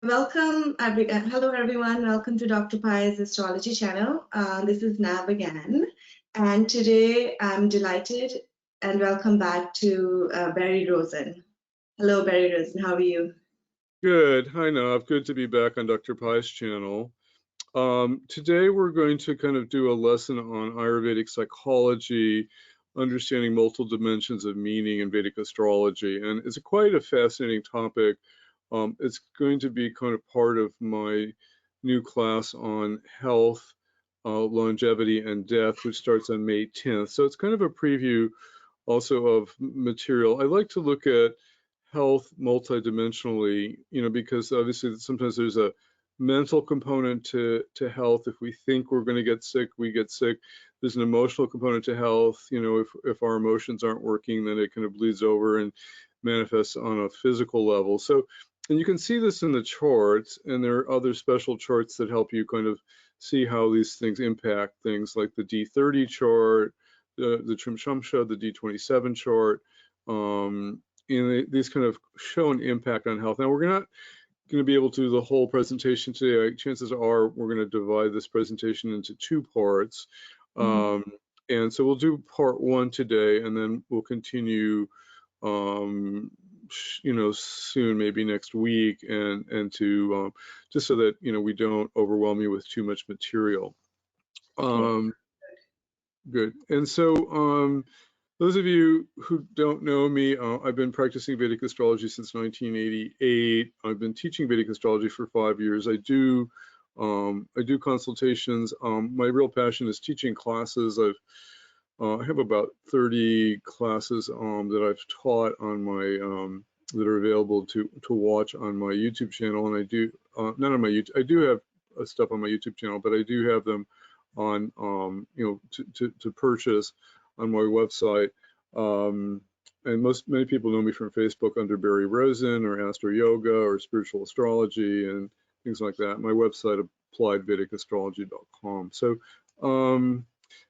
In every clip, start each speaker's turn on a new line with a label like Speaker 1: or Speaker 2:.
Speaker 1: Hello everyone, welcome to Dr. Pai's astrology channel. This is Nav again, and today I'm delighted and welcome back to Barry Rosen. Hello Barry Rosen, how are you?
Speaker 2: Good, hi Nav, good to be back on Dr. Pai's channel. Today we're going to kind of do a lesson on Ayurvedic psychology, understanding multiple dimensions of meaning in Vedic astrology, and it's quite a fascinating topic. It's going to be kind of part of my new class on health, longevity, and death, which starts on May 10th. So it's kind of a preview also of material. I like to look at health multidimensionally, because obviously sometimes there's a mental component to health. If we think we're going to get sick, we get sick. There's an emotional component to health. If our emotions aren't working, then it kind of bleeds over and manifests on a physical level. So, and you can see this in the charts, and there are other special charts that help you kind of see how these things impact things, like the D30 chart, the Trimshamsha, the D27 chart. These kind of show an impact on health. Now, we're not going to be able to do the whole presentation today. Chances are we're going to divide this presentation into two parts. And so we'll do part one today, and then we'll continue soon, maybe next week, and to just so that we don't overwhelm you with too much material. Good. And so those of you who don't know me, I've been practicing Vedic astrology since 1988. I've been teaching Vedic astrology for 5 years. I do consultations. My real passion is teaching classes. I have about 30 classes that I've taught on my that are available to watch on my YouTube channel, and I do not on my YouTube. I do have stuff on my YouTube channel, but I do have them on to purchase on my website. And many people know me from Facebook under Barry Rosen or Astro Yoga or Spiritual Astrology and things like that. My website, appliedvedicastrology.com. So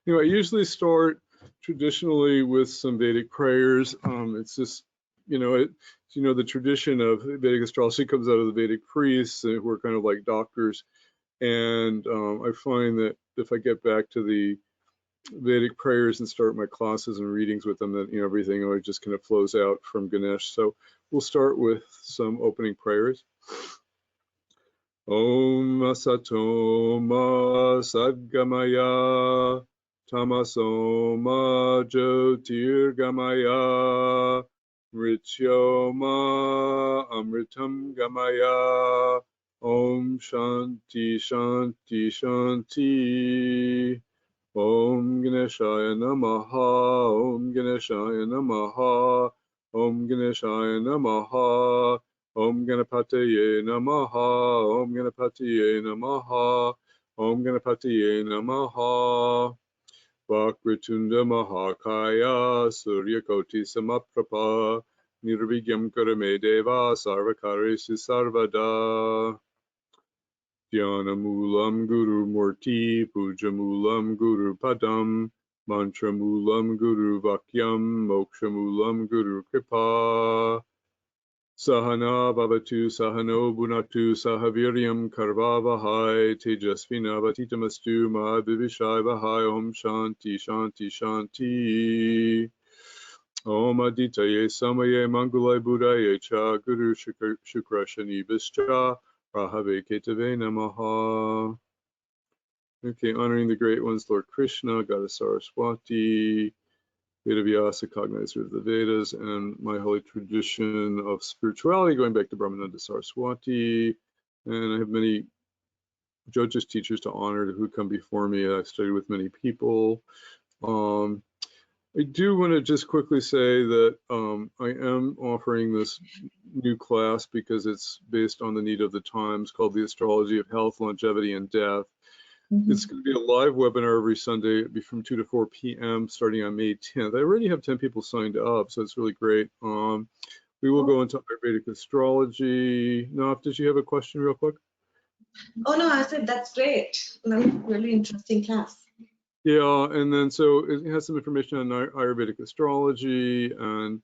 Speaker 2: I usually start traditionally with some Vedic prayers. It's just, the tradition of Vedic astrology comes out of the Vedic priests who are kind of like doctors. And I find that if I get back to the Vedic prayers and start my classes and readings with them, that everything always just kind of flows out from Ganesh. So we'll start with some opening prayers. Om Asatoma Sadgamaya Tamasoma Jyotirgamaya Mrityoma Amritam Gamaya Om Shanti Shanti Shanti. Om Ganeshaya Namaha, Om Ganeshaya Namaha, Om Ganeshaya Namaha, Om Ganapataye Namaha, Om Ganapataye Namaha, Om Ganapataye Namaha. Vakritunda Mahakaya, Suryakoti Samaprapa, Nirvigyam Karame Deva, Sarvakaresu Sarvada. Dhyanamulam Guru Murti, Pujamulam Guru Padam, Mantramulam Guru Vakyam, Mokshamulam Guru Kripa. Sahana Bhavatu Sahano Bunatu Sahaviryam Karvavahai, Tejasvina Vatitamastu Mahadvivishai Vahai, Om Shanti Shanti Shanti. Om Aditaye Samaye Mangulai Buddhaye Cha, Guru Shukra Shani Vischa. Rahave Ketave Namaha. Okay, honoring the great ones, Lord Krishna, Goddess Saraswati, Vedavyasa, cognizer of the Vedas, and my holy tradition of spirituality, going back to Brahmananda Saraswati. And I have many judges, teachers to honor who come before me. I've studied with many people. I do want to just quickly say that I am offering this new class because it's based on the need of the times, called The Astrology of Health, Longevity, and Death. It's going to be a live webinar every Sunday. It'll be from 2 to 4 p.m. starting on May 10th. I already have 10 people signed up, so it's really great. We will go into Ayurvedic astrology. Naf, did you have a question real quick?
Speaker 1: Oh, no, I said that's great. Really interesting class.
Speaker 2: Yeah, and then so it has some information on Ayurvedic astrology and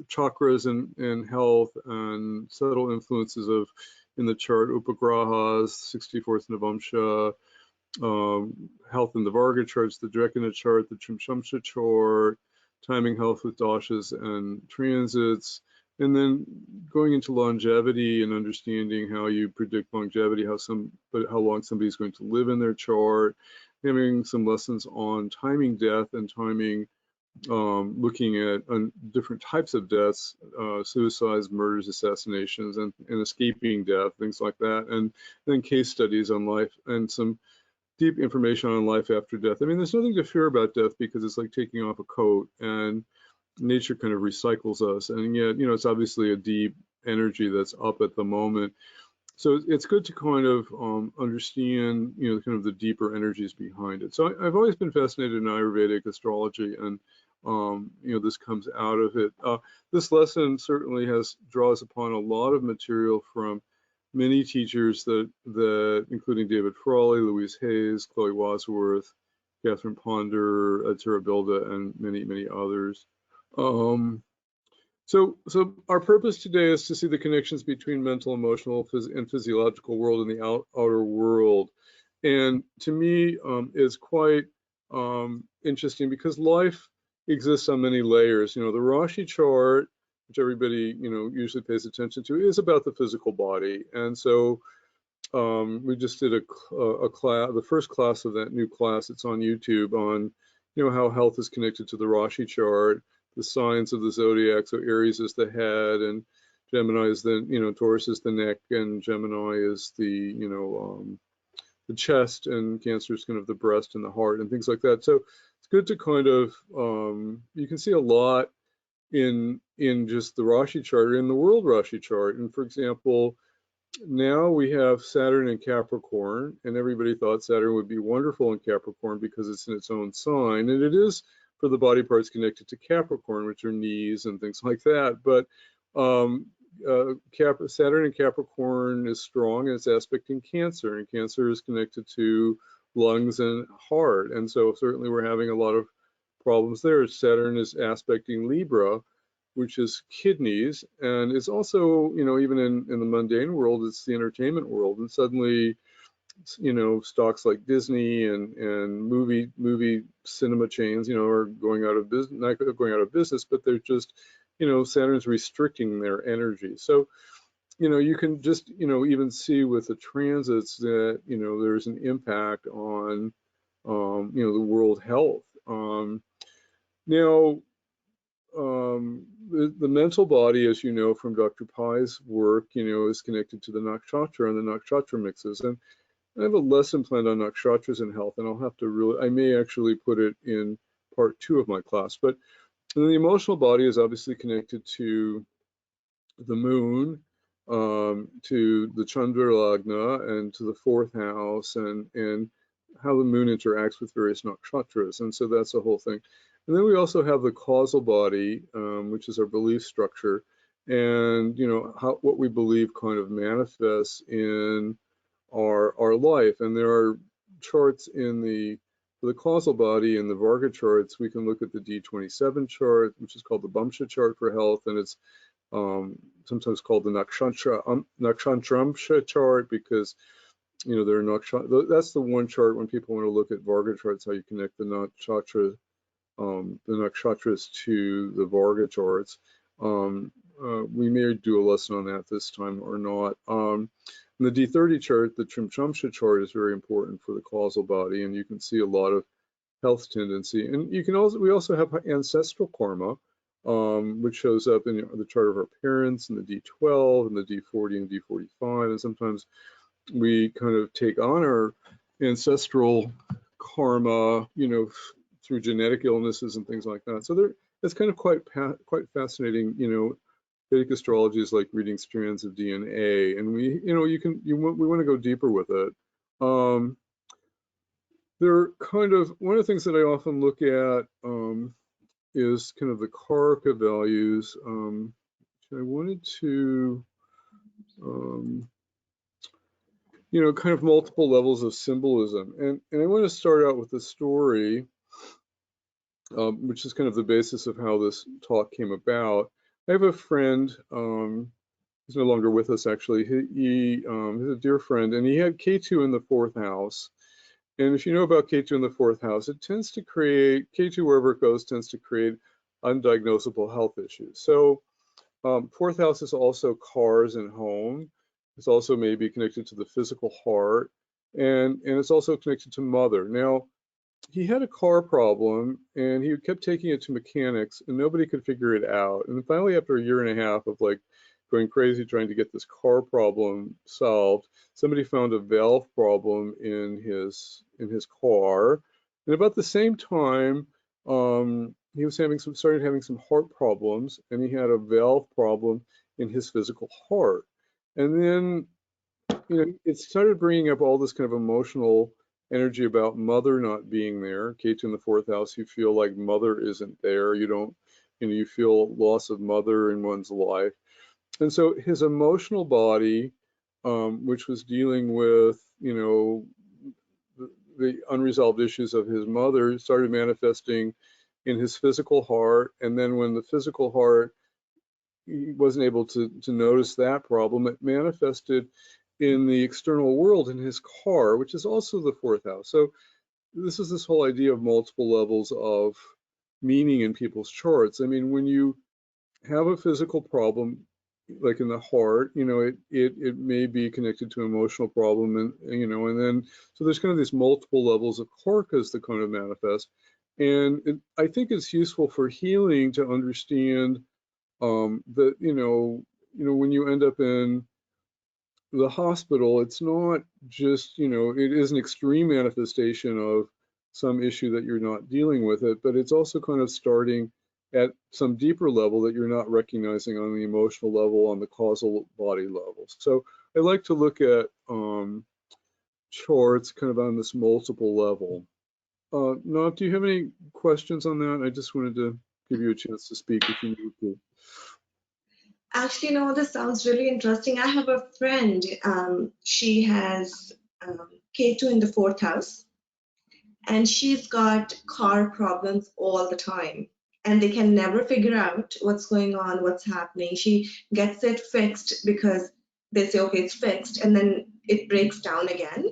Speaker 2: chakras and health and subtle influences of in the chart, upagrahas, 64th Navamsha, health in the Varga charts, the Drekana chart, the Trimshamsha chart, timing health with dashas and transits, and then going into longevity and understanding how you predict longevity, how long somebody's going to live in their chart, having some lessons on timing death and timing, looking at different types of deaths, suicides, murders, assassinations, and escaping death, things like that, and then case studies on life and some deep information on life after death. I mean, there's nothing to fear about death because it's like taking off a coat, and nature kind of recycles us. And yet, you know, it's obviously a deep energy that's up at the moment. So it's good to kind of understand, you know, kind of the deeper energies behind it. So I've always been fascinated in Ayurvedic astrology, and you know, this comes out of it. This lesson certainly draws upon a lot of material from many teachers that including David Frawley, Louise Hayes, Chloe Wadsworth, Catherine Ponder, Tara Bilda, and many others. So our purpose today is to see the connections between mental, emotional, and physiological world and the outer world. And to me, is quite interesting because life exists on many layers. You know, the Rashi chart, which everybody, you know, usually pays attention to, is about the physical body. And so we just did a class, the first class of that new class. It's on YouTube on, you know, how health is connected to the Rashi chart, the signs of the zodiac. So Aries is the head, and Gemini is the, you know, Taurus is the neck, and Gemini is the, you know, the chest, and Cancer is kind of the breast and the heart and things like that. So it's good to kind of, you can see a lot in just the Rashi chart, in the world Rashi chart. And for example, now we have Saturn in Capricorn, and everybody thought Saturn would be wonderful in Capricorn because it's in its own sign, and it is for the body parts connected to Capricorn, which are knees and things like that. But Saturn in Capricorn is strong, and it's aspecting Cancer, and Cancer is connected to lungs and heart. And so certainly we're having a lot of problems there. Saturn is aspecting Libra, which is kidneys, and it's also, you know, even in the mundane world, it's the entertainment world. And suddenly, you know, stocks like Disney and movie cinema chains, you know, are going out of business, not going out of business, but they're just, you know, Saturn's restricting their energy. So, you know, you can just, you know, even see with the transits that, you know, there's an impact on, you know, the world health. Now, the mental body, as you know from Dr. Pai's work, you know, is connected to the nakshatra and the nakshatra mixes. And I have a lesson planned on nakshatras and health, and I'll have to really, I may actually put it in part 2 of my class. But the emotional body is obviously connected to the moon, to the Chandra Lagna, and to the 4th house, and how the moon interacts with various nakshatras. And so that's the whole thing. And then we also have the causal body, which is our belief structure, and, you know, what we believe kind of manifests in our life. And there are charts in for the causal body in the Varga charts. We can look at the D27 chart, which is called the Bamsha chart for health, and it's sometimes called the Nakshantramsha chart because, you know, there are that's the one chart when people want to look at Varga charts, how you connect the nakshatras to the Varga charts. We may do a lesson on that this time or not. In the D30 chart, the Trimshamsha chart is very important for the causal body, and you can see a lot of health tendency. And you can also, we also have ancestral karma, which shows up in the chart of our parents, in the D12 and the D40 and D45. And sometimes we kind of take on our ancestral karma, you know, through genetic illnesses and things like that. So it's kind of quite fascinating. You know, Vedic astrology is like reading strands of DNA, and we want to go deeper with it. They're kind of, one of the things that I often look at is kind of the Karaka values. I wanted to, you know, kind of multiple levels of symbolism, and I want to start out with a story which is kind of the basis of how this talk came about. I have a friend, he's no longer with us actually. He's a dear friend, and he had K2 in the fourth house. And if you know about K2 in the fourth house, it tends to create, K2 wherever it goes tends to create undiagnosable health issues. So fourth house is also cars and home. It's also maybe connected to the physical heart, and it's also connected to mother. Now, he had a car problem and he kept taking it to mechanics and nobody could figure it out. And then finally, after a year and a half of like going crazy trying to get this car problem solved, somebody found a valve problem in his car. And about the same time, he was started having some heart problems, and he had a valve problem in his physical heart. And then, it started bringing up all this kind of emotional energy about mother not being there. K2 in the fourth house, you feel like mother isn't there. You don't, you feel loss of mother in one's life. And so his emotional body, which was dealing with, the unresolved issues of his mother, started manifesting in his physical heart. And then when the physical heart, he wasn't able to notice that problem, it manifested in the external world in his car, which is also the fourth house. So this is this whole idea of multiple levels of meaning in people's charts. I mean, when you have a physical problem, like in the heart, it may be connected to an emotional problem, and and then so there's kind of these multiple levels of karkas that kind of manifest. And I think it's useful for healing to understand that when you end up in the hospital, it's not just, it is an extreme manifestation of some issue that you're not dealing with it, but it's also kind of starting at some deeper level that you're not recognizing on the emotional level, on the causal body level. So I like to look at charts kind of on this multiple level. Nav, do you have any questions on that? I just wanted to give you a chance to speak if you need to.
Speaker 1: Actually, no, this sounds really interesting. I have a friend. She has K2 in the fourth house, and she's got car problems all the time. And they can never figure out what's going on, what's happening. She gets it fixed because they say, okay, it's fixed, and then it breaks down again.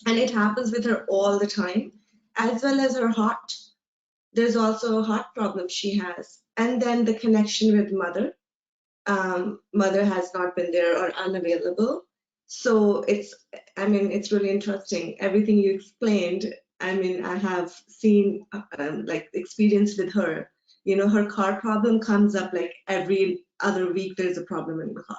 Speaker 1: And it happens with her all the time, as well as her heart. There's also a heart problem she has. And then the connection with mother. Mother has not been there or unavailable. So it's really interesting. Everything you explained, I have seen, like experience with her. Her car problem comes up like every other week, there's a problem in the car.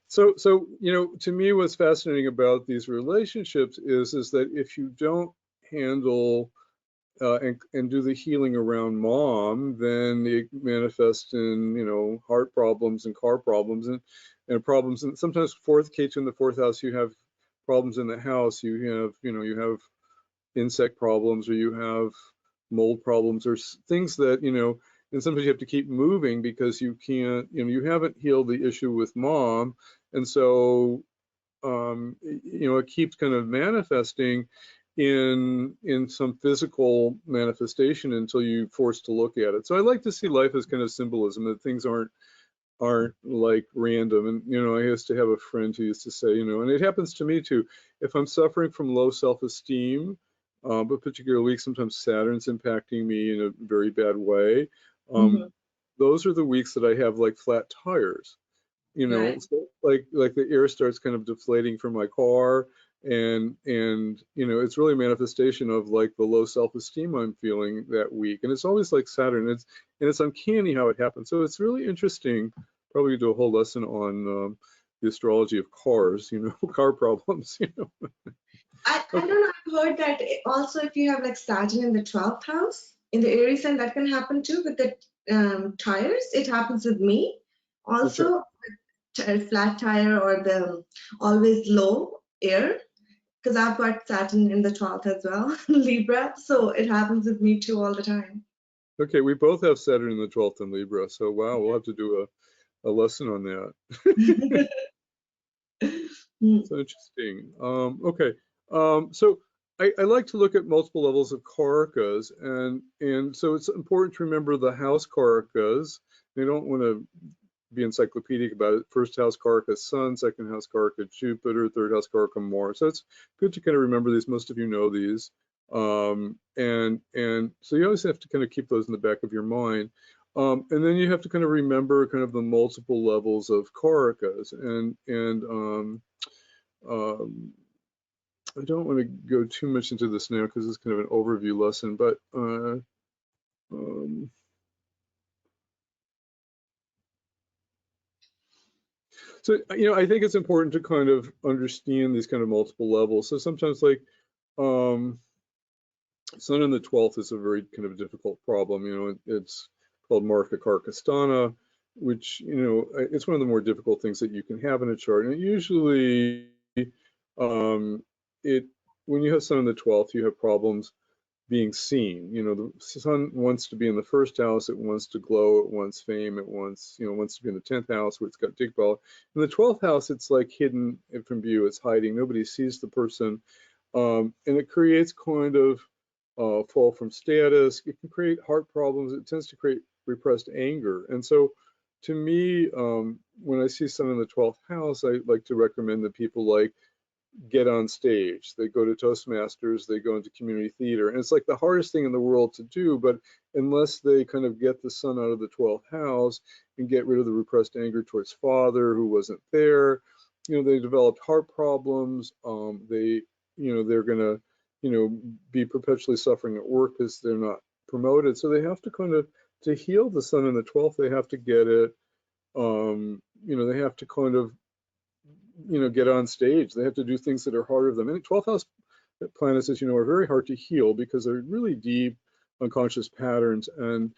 Speaker 2: So to me, what's fascinating about these relationships is that if you don't handle and do the healing around mom, then it manifests in heart problems and car problems and problems. And sometimes K2 in the fourth house, you have problems in the house. You have insect problems, or you have mold problems, or things that and sometimes you have to keep moving because you can't, you haven't healed the issue with mom, and so it keeps kind of manifesting in some physical manifestation until you're forced to look at it. So I like to see life as kind of symbolism, that things aren't like random. And I used to have a friend who used to say, and it happens to me too, if I'm suffering from low self-esteem, but particularly sometimes Saturn's impacting me in a very bad way, those are the weeks that I have like flat tires.
Speaker 1: Right.
Speaker 2: So like the air starts kind of deflating from my car, and it's really a manifestation of like the low self-esteem I'm feeling that week. And it's always like Saturn. It's uncanny how it happens. So it's really interesting. Probably do a whole lesson on the astrology of cars, car problems.
Speaker 1: I don't know, I've heard that also if you have like Saturn in the 12th house, in the Aries sign, that can happen too with the tires. It happens with me also, flat tire or the always low air, because I've got Saturn in the 12th as well, Libra, so it happens with me too all the time.
Speaker 2: Okay, we both have Saturn in the 12th in Libra, so wow, we'll have to do a lesson on that. So interesting. Okay. So I like to look at multiple levels of karakas, and so it's important to remember the house karakas. You don't want to be encyclopedic about it. First house karaka Sun, second house karaka Jupiter, third house karaka Mars. So it's good to kind of remember these. Most of you know these, and so you always have to kind of keep those in the back of your mind. And then you have to kind of remember kind of the multiple levels of karakas, and I don't want to go too much into this now because it's kind of an overview lesson, but so, you know, I think it's important to kind of understand these kind of multiple levels. So sometimes, like, Sun in the 12th is a very kind of difficult problem. You know, it's called Marka Karkastana, which, you know, it's one of the more difficult things that you can have in a chart. And it usually, when you have Sun in the 12th, you have problems being seen. You know, the Sun wants to be in the first house, it wants to glow, it wants fame, it wants, you know, wants to be in the 10th house where it's got Digbal. In the 12th house, it's like hidden from view, it's hiding, nobody sees the person, and it creates kind of fall from status. It can create heart problems. It tends to create repressed anger. And so to me, when I see Sun in the 12th house, I like to recommend that people like get on stage. They go to Toastmasters, they go into community theater. And it's like the hardest thing in the world to do, but unless they kind of get the Sun out of the 12th house and get rid of the repressed anger towards father who wasn't there, you know, they developed heart problems. They, you know, they're gonna, you know, be perpetually suffering at work because they're not promoted. So they have to kind of, to heal the Sun in the 12th, they have to get it, you know, they have to kind of, you know, get on stage. They have to do things that are harder for them. And 12th house planets, as you know, are very hard to heal because they're really deep unconscious patterns, and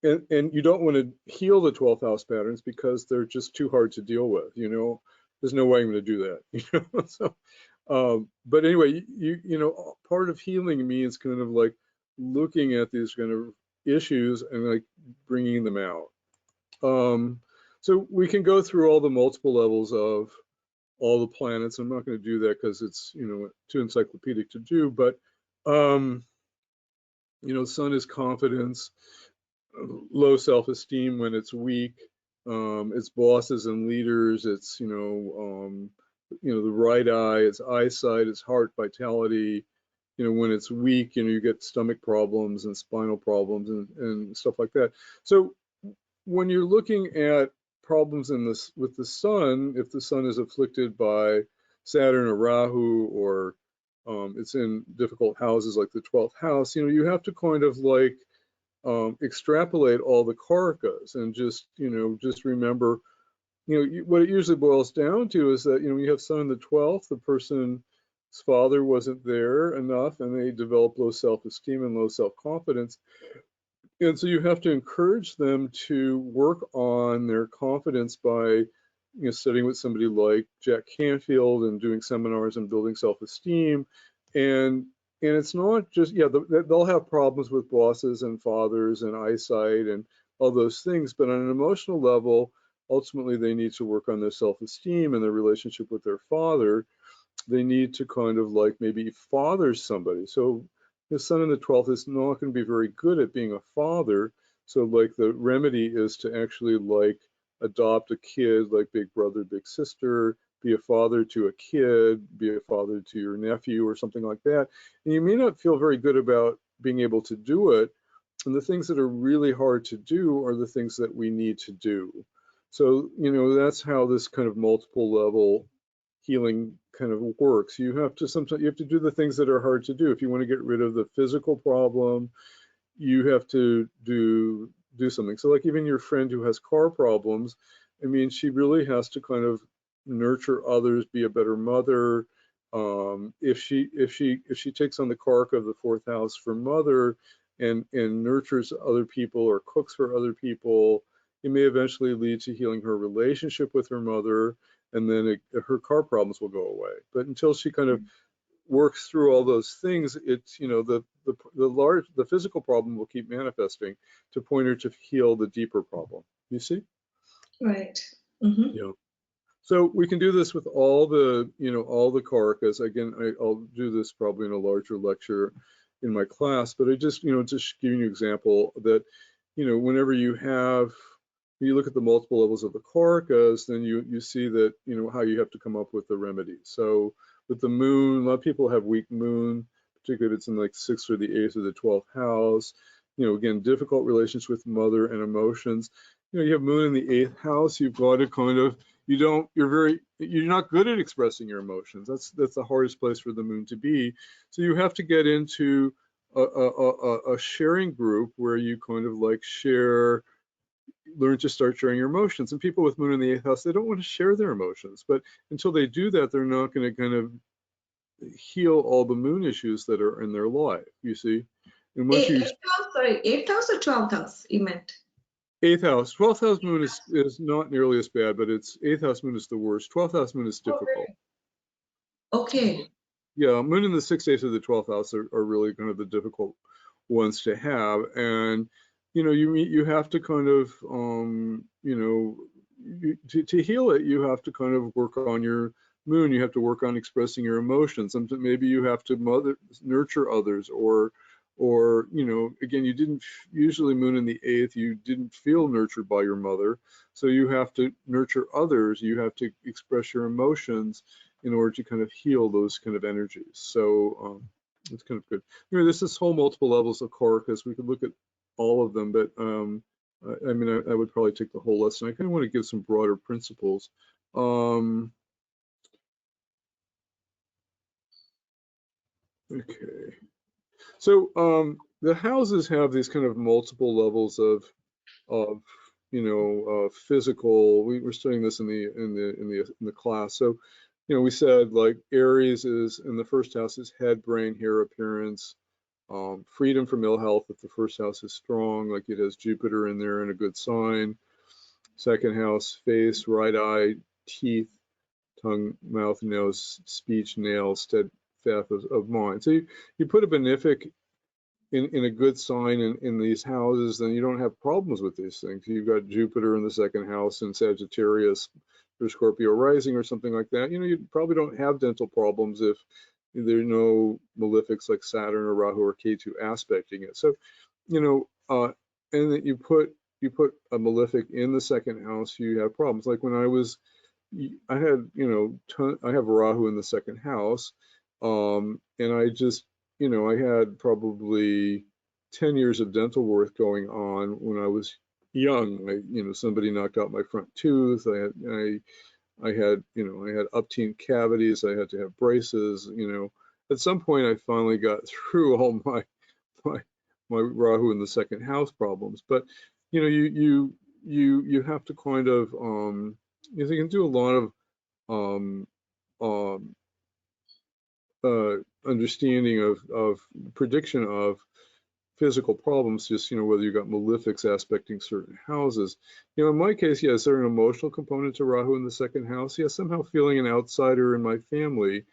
Speaker 2: you don't want to heal the 12th house patterns because they're just too hard to deal with. You know, there's no way I'm going to do that. You know, so but anyway, you know, part of healing means kind of like looking at these kind of issues and like bringing them out. So we can go through all the multiple levels of all the planets. I'm not going to do that because it's, you know, too encyclopedic to do, but you know, Sun is confidence, low self-esteem when it's weak, it's bosses and leaders, it's, you know, the right eye, it's eyesight, it's heart vitality. You know, when it's weak, you know, you get stomach problems and spinal problems and stuff like that. So when you're looking at problems in this with the Sun, if the Sun is afflicted by Saturn or Rahu, or it's in difficult houses like the 12th house, you know, you have to kind of like extrapolate all the karakas and just, you know, just remember, you know, what it usually boils down to is that, you know, when you have Sun in the 12th, the person's father wasn't there enough and they develop low self-esteem and low self-confidence. And so you have to encourage them to work on their confidence by, you know, studying with somebody like Jack Canfield and doing seminars and building self-esteem. And it's not just, yeah, they'll have problems with bosses and fathers and eyesight and all those things, but on an emotional level, ultimately they need to work on their self-esteem and their relationship with their father. They need to kind of like maybe father somebody. So the Sun in the 12th is not going to be very good at being a father. So like the remedy is to actually like adopt a kid, like big brother, big sister, be a father to a kid, be a father to your nephew or something like that. And you may not feel very good about being able to do it. And the things that are really hard to do are the things that we need to do. So, you know, that's how this kind of multiple level healing kind of works. You have to sometimes you have to do the things that are hard to do. If you want to get rid of the physical problem, you have to do something. So like even your friend who has car problems, I mean, she really has to kind of nurture others, be a better mother. If she takes on the kark of the 4th house for mother and nurtures other people or cooks for other people, it may eventually lead to healing her relationship with her mother, and then her car problems will go away. But until she kind of works through all those things, it's, you know, the physical problem will keep manifesting to point her to heal the deeper problem. You see?
Speaker 1: Right. Mm-hmm.
Speaker 2: Yeah. So we can do this with all the, all the karakas. Again, I'll do this probably in a larger lecture in my class, but I just, just giving you an example that, whenever you look at the multiple levels of the karakas, then you see that, how you have to come up with the remedy. So with the moon, a lot of people have weak moon, particularly if it's in like 6th or the 8th or the 12th house. Again, difficult relations with mother and emotions. You have moon in the 8th house, you've got to kind of, you're not good at expressing your emotions. That's the hardest place for the moon to be. So you have to get into a sharing group where you kind of like learn to start sharing your emotions. And people with moon in the 8th house, they don't want to share their emotions, but until they do that, they're not going to kind of heal all the moon issues that are in their life, you see. And once you
Speaker 1: 8th house, sorry, 8th house or 12th house, you meant?
Speaker 2: 8th house, 12th house moon is not nearly as bad, but it's 8th house moon is the worst. 12th house moon is difficult.
Speaker 1: Okay.
Speaker 2: Yeah, moon in the 6th, 8th, or the 12th house are really kind of the difficult ones to have. And, you have to kind of, to heal it, you have to kind of work on your moon. You have to work on expressing your emotions. And maybe you have to nurture others, or again, you didn't usually moon in the 8th, you didn't feel nurtured by your mother. So you have to nurture others. You have to express your emotions in order to kind of heal those kind of energies. So it's kind of good. There's this whole multiple levels of karakas. We could look at all of them, but I mean, I would probably take the whole lesson. I kind of want to give some broader principles. Okay. So the houses have these kind of multiple levels of physical. We're studying this in the class. So we said like Aries is in the first house is head, brain, hair, appearance. Freedom from ill health if the first house is strong, like it has Jupiter in there and a good sign. Second house, face, right eye, teeth, tongue, mouth, nose, speech, nails, steadfast of mind. So you put a benefic in a good sign in these houses, then you don't have problems with these things. You've got Jupiter in the second house and Sagittarius or Scorpio rising or something like that. You probably don't have dental problems if there are no malefics like Saturn or Rahu or Ketu aspecting it. So, and that you put a malefic in the second house, you have problems. Like when I had, I have Rahu in the second house, and I just, I had probably 10 years of dental work going on when I was young. Somebody knocked out my front tooth. I had upturned cavities. I had to have braces. At some point I finally got through all my Rahu in the second house problems. But you have to kind of you can do a lot of understanding of prediction of physical problems, just whether you got malefics aspecting certain houses. In my case, yeah, is there an emotional component to Rahu in the second house? Yeah, somehow feeling an outsider in my family.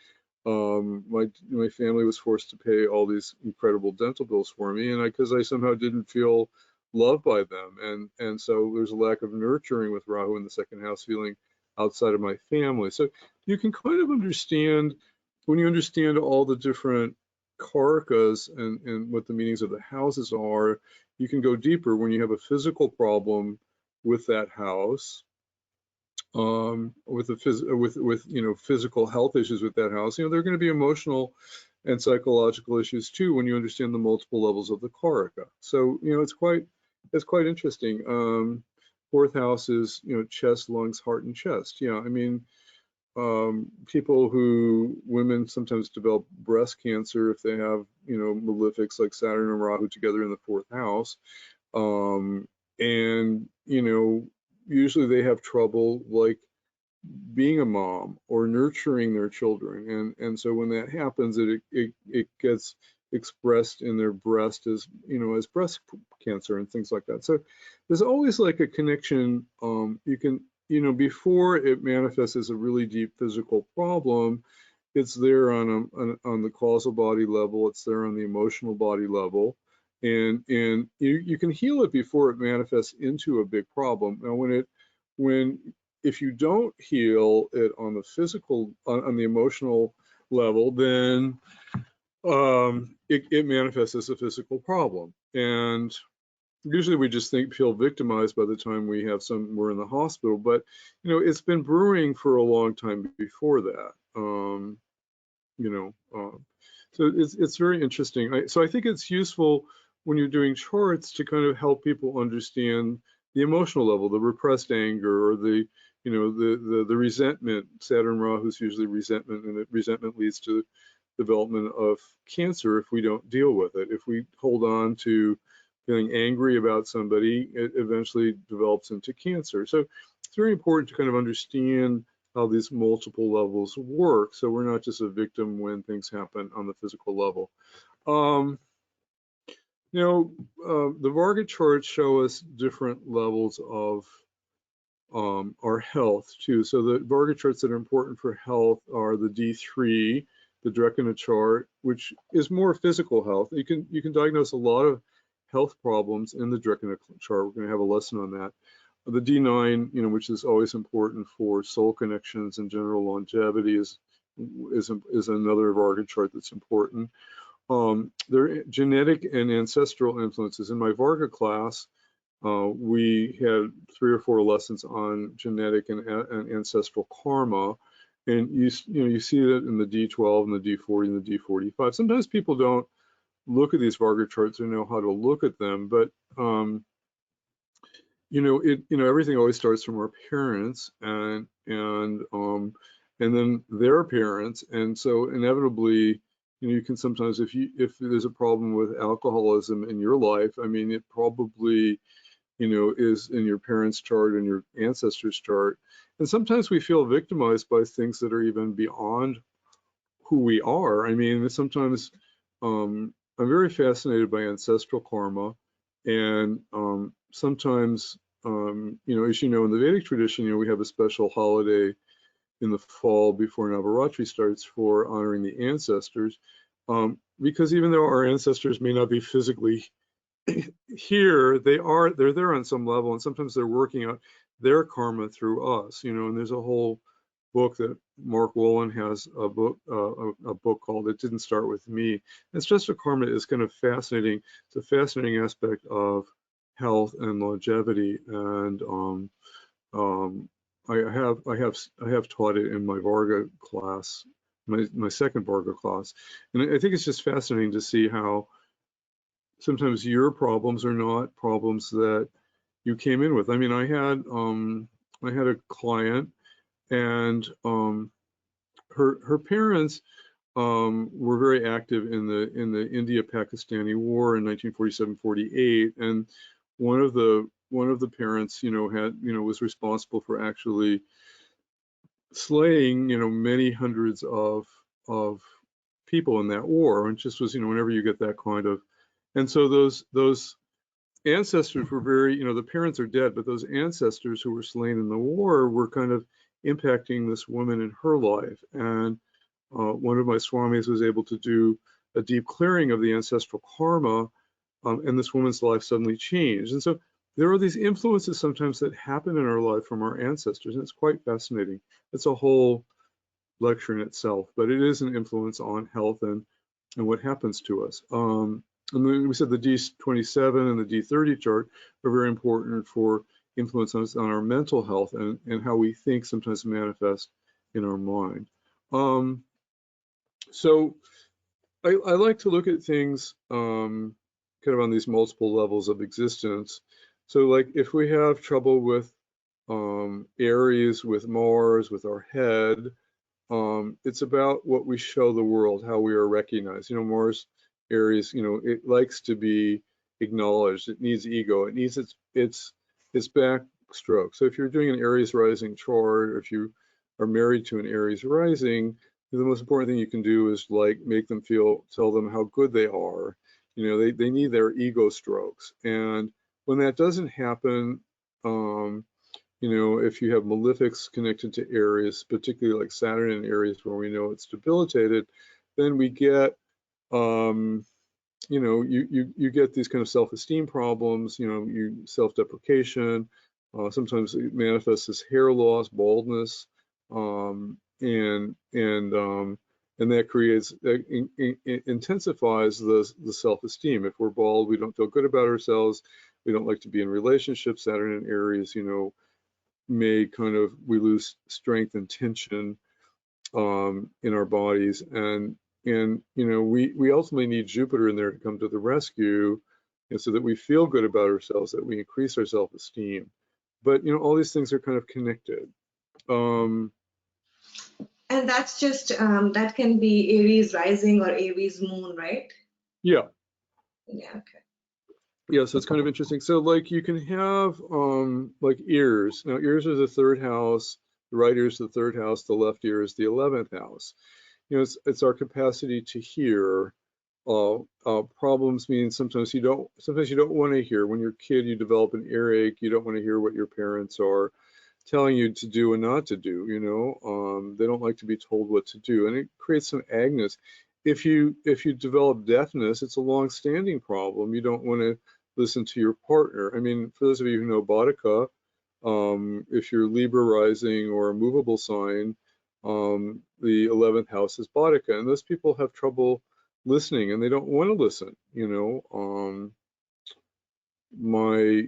Speaker 2: My family was forced to pay all these incredible dental bills for me, and because I somehow didn't feel loved by them, and so there's a lack of nurturing with Rahu in the second house, feeling outside of my family. So you can kind of understand, when you understand all the different karakas and what the meanings of the houses are, you can go deeper when you have a physical problem with that house, with physical health issues with that house. There are going to be emotional and psychological issues too when you understand the multiple levels of the karaka. So it's quite interesting. Fourth house is chest, lungs, heart, and chest. Yeah, I mean, women sometimes develop breast cancer if they have, malefics like Saturn and Rahu together in the fourth house. And, usually they have trouble like being a mom or nurturing their children. And so when that happens, it gets expressed in their breast as, as breast cancer and things like that. So there's always like a connection. You can, before it manifests as a really deep physical problem, it's there on the causal body level, it's there on the emotional body level, and you can heal it before it manifests into a big problem. Now, when if you don't heal it on the physical, on the emotional level, then it manifests as a physical problem. And usually we just feel victimized by the time we're in the hospital, but it's been brewing for a long time before that. So it's very interesting. So I think it's useful when you're doing charts to kind of help people understand the emotional level, the repressed anger, or the resentment. Saturn Rahu's usually resentment, and resentment leads to development of cancer if we don't deal with it. If we hold on to feeling angry about somebody, it eventually develops into cancer. So it's very important to kind of understand how these multiple levels work, so we're not just a victim when things happen on the physical level. The Varga charts show us different levels of our health too. So the Varga charts that are important for health are the D3, the Drekina chart, which is more physical health. You can diagnose a lot of health problems in the Drekina chart. We're going to have a lesson on that. The D9, which is always important for soul connections and general longevity, is another Varga chart that's important. There are genetic and ancestral influences. In my Varga class, we had 3 or 4 lessons on genetic and ancestral karma, and you see that in the D12 and the D40 and the D45. Sometimes people don't look at these Varga charts or know how to look at them, but everything always starts from our parents and then their parents, and so inevitably, you can sometimes, if there's a problem with alcoholism in your life, I mean, it probably is in your parents' chart and your ancestors' chart. And sometimes we feel victimized by things that are even beyond who we are. I mean, sometimes I'm very fascinated by ancestral karma, and sometimes, as in the Vedic tradition, we have a special holiday in the fall before Navaratri starts for honoring the ancestors, because even though our ancestors may not be physically here, they're there on some level, and sometimes they're working out their karma through us, and there's a whole book that Mark Wolin has, a book called "It Didn't Start With Me." It's just a karma is kind of fascinating. It's a fascinating aspect of health and longevity, and I have taught it in my Varga class, my second Varga class, and I think it's just fascinating to see how sometimes your problems are not problems that you came in with. I mean, I had a client, and her parents were very active in the India-Pakistani War in 1947-48, and one of the parents, was responsible for actually slaying, many hundreds of people in that war. And just was, whenever you get that kind of, and so those ancestors were very, the parents are dead, but those ancestors who were slain in the war were kind of impacting this woman in her life. And one of my swamis was able to do a deep clearing of the ancestral karma, and this woman's life suddenly changed. And so there are these influences sometimes that happen in our life from our ancestors, and it's quite fascinating. It's a whole lecture in itself, but it is an influence on health and what happens to us. And then we said the D27 and the D30 chart are very important for influence on our mental health and how we think sometimes manifest in our mind. So I like to look at things kind of on these multiple levels of existence. So like if we have trouble with Aries, with Mars, with our head, it's about what we show the world, how we are recognized. Mars, Aries, it likes to be acknowledged. It needs ego. It needs its backstroke. So if you're doing an Aries rising chart, or if you are married to an Aries rising, the most important thing you can do is make them tell them how good they are. They need their ego strokes. And when that doesn't happen, if you have malefics connected to Aries, particularly like Saturn in Aries, where we know it's debilitated, then we get, you get these kind of self-esteem problems, self-deprecation, Sometimes it manifests as hair loss, baldness, and that creates, intensifies the self-esteem. If we're bald, we don't feel good about ourselves. We don't like to be in relationships. Saturn in Aries, may we lose strength and tension in our bodies, and we ultimately need Jupiter in there to come to the rescue, and so that we feel good about ourselves, that we increase our self-esteem. But all these things are kind of connected.
Speaker 1: And that's just that can be Aries rising or Aries moon, right?
Speaker 2: Yeah.
Speaker 1: Yeah. Okay.
Speaker 2: Yeah, so it's kind of interesting. So like you can have like ears. Now ears are the third house, the right ear is the third house, the left ear is the 11th house. It's our capacity to hear. Problems mean sometimes you don't want to hear. When you're a kid, you develop an earache. You don't want to hear what your parents are telling you to do and not to do. They don't like to be told what to do, and it creates some agnes. If you develop deafness, it's a long-standing problem. You don't want to listen to your partner. I mean, for those of you who know Boudica, if you're Libra rising or a movable sign, the 11th house is Boudica, and those people have trouble listening, and they don't want to listen. My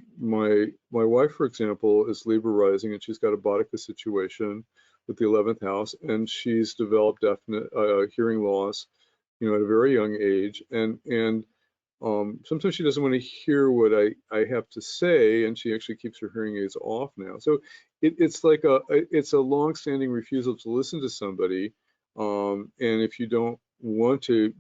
Speaker 2: wife, for example, is Libra rising, and she's got a Boudica situation with the 11th house, and she's developed definite hearing loss, at a very young age, and sometimes she doesn't want to hear what I have to say, and she actually keeps her hearing aids off now. So it's like it's a long-standing refusal to listen to somebody, and if you don't want to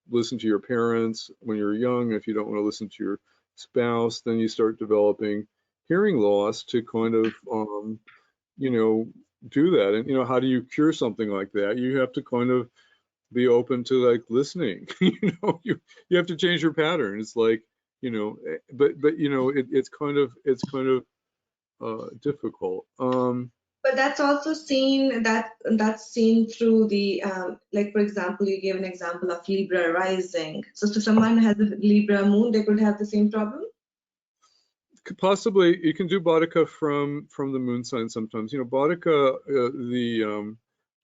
Speaker 2: listen to your parents when you're young, if you don't want to listen to your spouse, then you start developing hearing loss to kind of do that. And how do you cure something like that? You have to kind of be open to like listening. You have to change your pattern. It's like, but it's kind of difficult.
Speaker 1: But that's also seen that's seen through the like, for example, you gave an example of Libra rising. So to someone who has a Libra moon, they could have the same problem.
Speaker 2: Possibly, you can do Boudica from the moon sign sometimes. Boudica,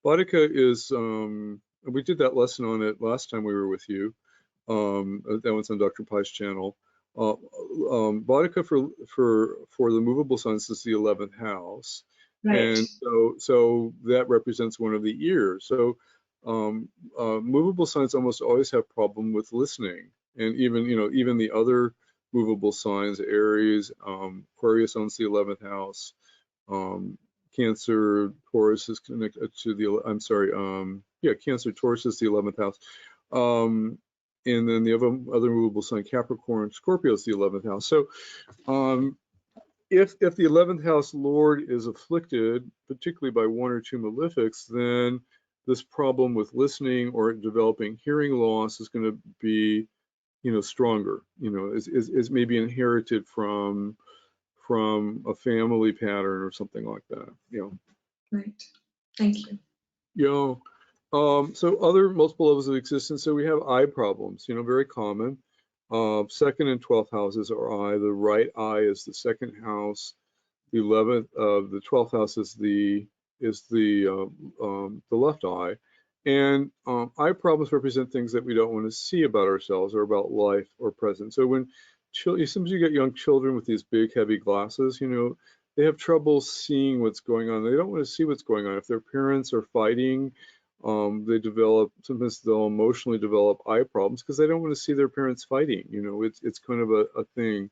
Speaker 2: Boudica is we did that lesson on it last time we were with you. That one's on Dr. Pai's channel. Boudica for the movable signs is the 11th house,
Speaker 1: Right.
Speaker 2: and so that represents one of the ears. So movable signs almost always have problem with listening, and even the other movable signs, Aries, Aquarius owns the 11th house. Cancer, Taurus is connected to Cancer, Taurus is the 11th house. And then the other movable sign, Capricorn, Scorpio is the 11th house. So if the 11th house Lord is afflicted, particularly by one or two malefics, then this problem with listening or developing hearing loss is going to be stronger, is maybe inherited from a family pattern or something like that.
Speaker 1: Right. Thank you.
Speaker 2: So other multiple levels of existence. So we have eye problems, very common. Second and 12th houses are eye. The right eye is the second house. The 11th, the 12th house is the left eye. And eye problems represent things that we don't want to see about ourselves or about life or present. So when sometimes you get young children with these big, heavy glasses, they have trouble seeing what's going on. They don't want to see what's going on. If their parents are fighting, sometimes they'll emotionally develop eye problems because they don't want to see their parents fighting. It's kind of a thing.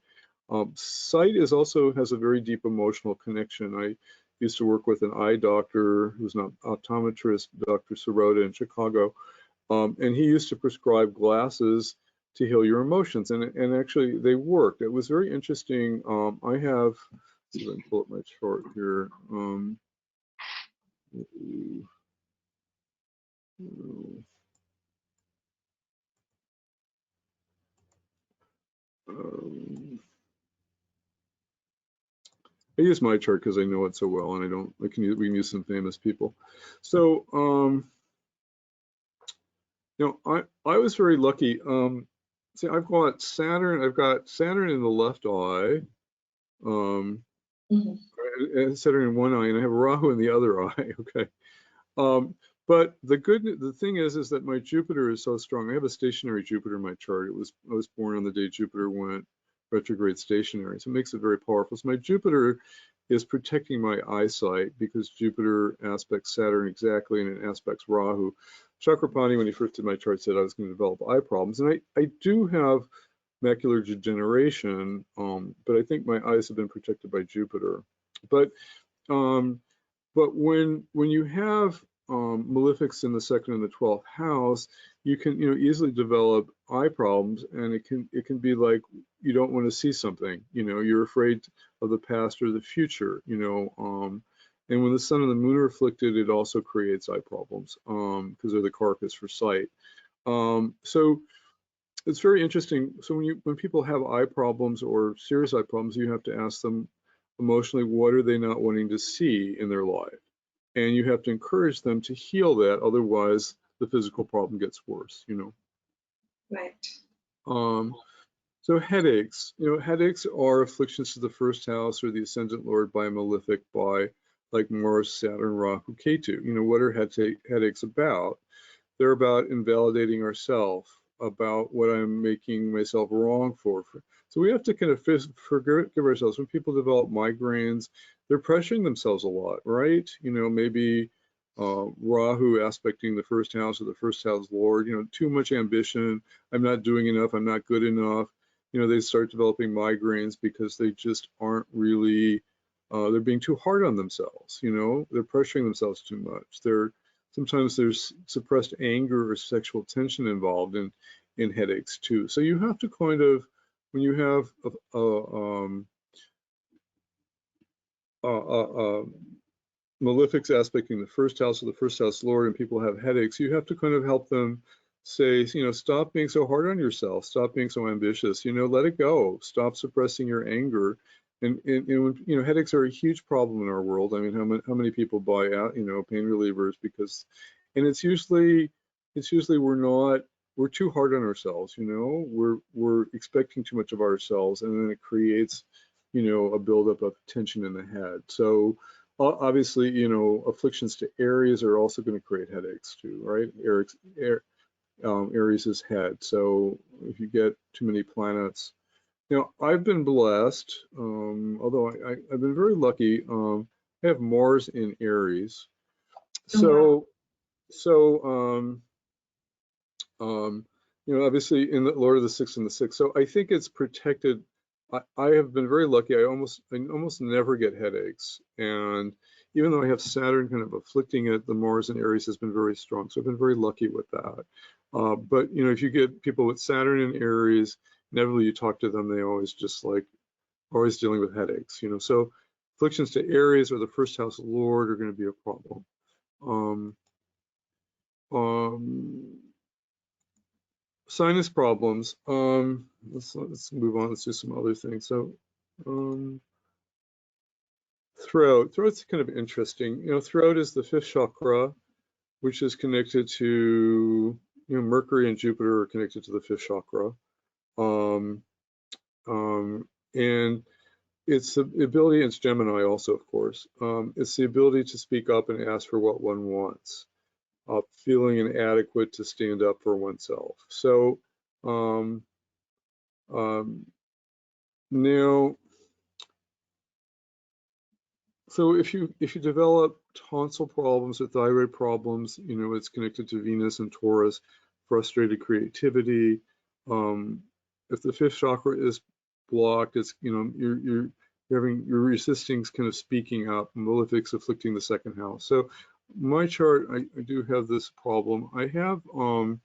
Speaker 2: Sight has a very deep emotional connection. I used to work with an eye doctor who's an optometrist, Dr. Sirota in Chicago, and he used to prescribe glasses to heal your emotions, and actually they worked. It was very interesting. Let's see if I can pull up my chart here. I use my chart because I know it so well, and we can use some famous people. So, I was very lucky. See, I've got Saturn in the left eye, Saturn in one eye, and I have Rahu in the other eye. Okay. But the thing is that my Jupiter is so strong. I have a stationary Jupiter in my chart. I was born on the day Jupiter went retrograde stationary, so it makes it very powerful. So my Jupiter is protecting my eyesight because Jupiter aspects Saturn exactly, and it aspects Rahu. Chakrapani, when he first did my chart, said I was going to develop eye problems, and I do have macular degeneration, but I think my eyes have been protected by Jupiter. But when you have malefics in the second and the 12th house, you can easily develop eye problems, and it can be like you don't want to see something. You're afraid of the past or the future. And when the sun and the moon are afflicted, it also creates eye problems because they're the carcass for sight. So it's very interesting. So when people have eye problems or serious eye problems, you have to ask them emotionally, what are they not wanting to see in their life? And you have to encourage them to heal that, otherwise the physical problem gets worse,
Speaker 1: Right.
Speaker 2: So headaches, headaches are afflictions to the first house or the ascendant lord by a malefic by like Mars, Saturn, Rahu, Ketu. What are headaches about? They're about invalidating ourselves, about what I'm making myself wrong for. So we have to kind of forgive ourselves. When people develop migraines, they're pressuring themselves a lot, right? Maybe Rahu aspecting the first house or the first house lord, too much ambition. I'm not doing enough. I'm not good enough. They start developing migraines because they just aren't really, they're being too hard on themselves. They're pressuring themselves too much. Sometimes there's suppressed anger or sexual tension involved in headaches too. So you have to kind of, when you have malefics aspecting the first house or the first house lord, and people have headaches, you have to kind of help them say, stop being so hard on yourself, stop being so ambitious, let it go, stop suppressing your anger. And when, headaches are a huge problem in our world. I mean, how many people buy out, pain relievers because, and it's usually we're too hard on ourselves, we're expecting too much of ourselves, and then it creates, a buildup of tension in the head. So obviously, afflictions to Aries are also going to create headaches too, right? Aries is head. So if you get too many planets, I've been blessed, although I've been very lucky. I have Mars in Aries. So, obviously in the Lord of the Sixth and the Sixth. So I think it's protected. I have been very lucky. I almost never get headaches. And even though I have Saturn kind of afflicting it, the Mars in Aries has been very strong. So I've been very lucky with that. But, if you get people with Saturn in Aries, inevitably you talk to them, they always just always dealing with headaches, So afflictions to Aries or the first house lord are going to be a problem. Sinus problems. Let's move on. Let's do some other things. So, throat's kind of interesting. Throat is the fifth chakra, which is connected to, Mercury and Jupiter are connected to the fifth chakra. And it's the ability, it's Gemini also, of course. It's the ability to speak up and ask for what one wants. Feeling inadequate to stand up for oneself. So now, so if you develop tonsil problems or thyroid problems, it's connected to Venus and Taurus, frustrated creativity. If the fifth chakra is blocked, it's you're resisting kind of speaking up, malefics afflicting the second house. So my chart, I do have this problem. I have so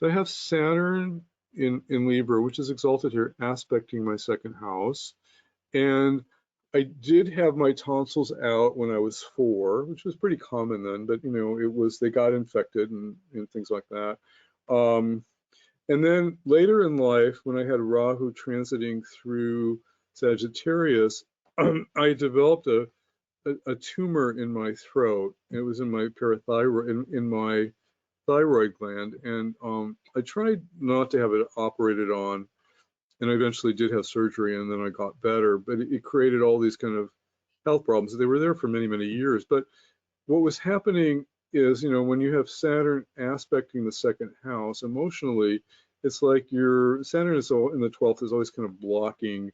Speaker 2: I have Saturn in Libra, which is exalted here, aspecting my second house, and I did have my tonsils out when I was 4, which was pretty common then, but they got infected and things like that. And then later in life, when I had Rahu transiting through Sagittarius, I developed a tumor in my throat. It was in my parathyroid, in my thyroid gland, and I tried not to have it operated on, and I eventually did have surgery, and then I got better. But it created all these kind of health problems. They were there for many, many years. But what was happening is, when you have Saturn aspecting the second house emotionally, it's like your Saturn is in the 12th is always kind of blocking.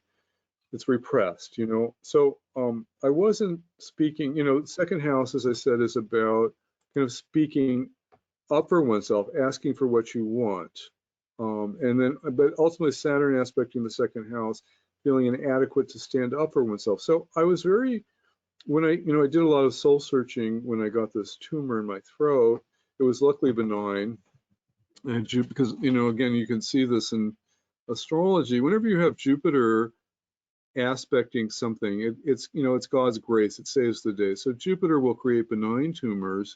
Speaker 2: It's repressed, So I wasn't speaking, second house, as I said, is about kind of speaking up for oneself, asking for what you want. But ultimately Saturn aspecting the second house, feeling inadequate to stand up for oneself. So I was when I did a lot of soul searching when I got this tumor in my throat. It was luckily benign. And because, again, you can see this in astrology. Whenever you have Jupiter aspecting something, it's God's grace. It saves the day. So Jupiter will create benign tumors.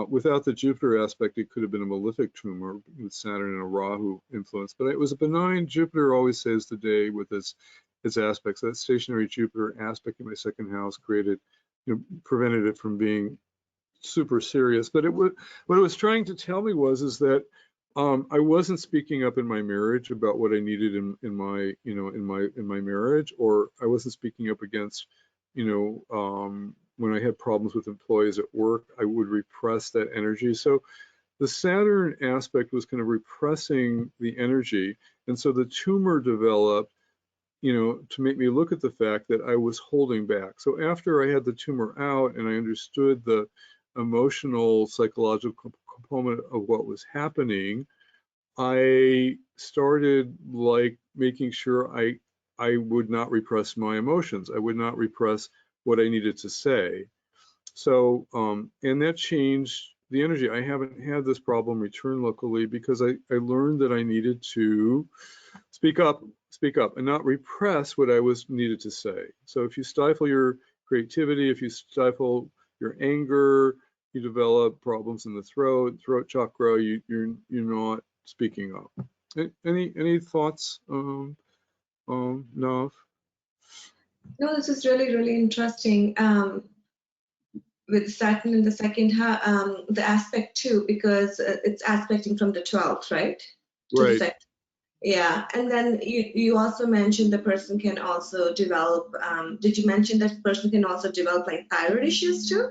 Speaker 2: Without the Jupiter aspect, it could have been a malefic tumor with Saturn and a Rahu influence. But it was a benign. Jupiter always saves the day with its aspects. That stationary Jupiter aspect in my second house prevented it from being super serious. But what it was trying to tell me is that I wasn't speaking up in my marriage about what I needed in my marriage, or I wasn't speaking up against, when I had problems with employees at work, I would repress that energy. So the Saturn aspect was kind of repressing the energy. And so the tumor developed, to make me look at the fact that I was holding back. So after I had the tumor out and I understood the emotional, psychological component of what was happening, I started making sure I would not repress my emotions. I would not repress what I needed to say. So, and that changed the energy. I haven't had this problem return locally because I learned that I needed to speak up and not repress what I needed to say. So if you stifle your creativity, if you stifle your anger, you develop problems in the throat chakra, you're not speaking up. Any thoughts, Nav?
Speaker 1: No, this is really, really interesting. With Saturn in the second house, the aspect too, because it's aspecting from the 12th, right? To the second. Yeah, and then you also mentioned the person can also develop, did you mention that person can also develop like thyroid issues too?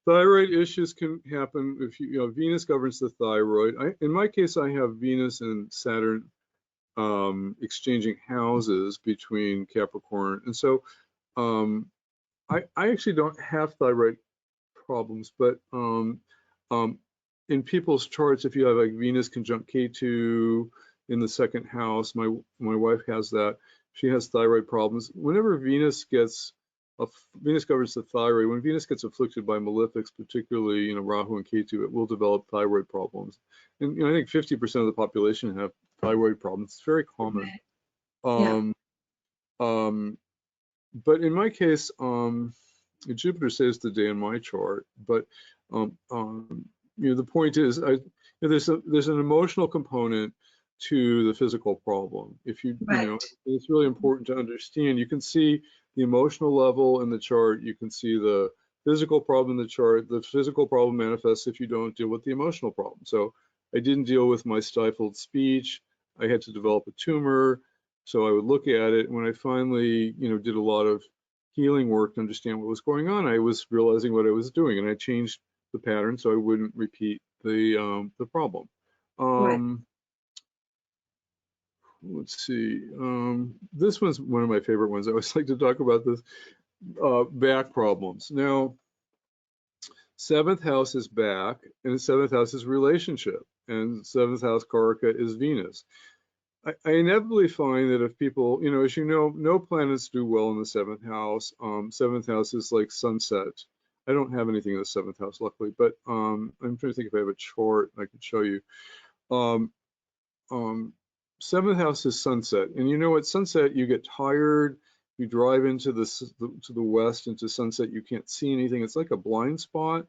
Speaker 2: Thyroid issues can happen if Venus governs the thyroid. In my case, I have Venus and Saturn exchanging houses between Capricorn, and so I actually don't have thyroid problems, but in people's charts, if you have like Venus conjunct Ketu in the second house, my wife has that. She has thyroid problems. Whenever Venus governs the thyroid. When Venus gets afflicted by malefics, particularly Rahu and Ketu, it will develop thyroid problems. And I think 50% of the population have thyroid problems. It's very common.
Speaker 1: Okay.
Speaker 2: But in my case, Jupiter saves the day in my chart. But the point is, there's an emotional component to the physical problem. If it's really important to understand. You can see the emotional level in the chart. You can see the physical problem in the chart. The physical problem manifests if you don't deal with the emotional problem. So I didn't deal with my stifled speech. I had to develop a tumor. So I would look at it. When I finally, did a lot of healing work to understand what was going on, I was realizing what I was doing, and I changed the pattern so I wouldn't repeat the problem. Let's see. This one's one of my favorite ones. I always like to talk about this. Back problems. Now, 7th house is back, and 7th house is relationship, and 7th house Karaka is Venus. I inevitably find that if people, as no planets do well in the 7th house. 7th house is like sunset. I don't have anything in the 7th house, luckily, but I'm trying to think if I have a chart I could show you. 7th house is sunset, and at sunset you get tired. You drive into to the west into sunset, you can't see anything. It's like a blind spot,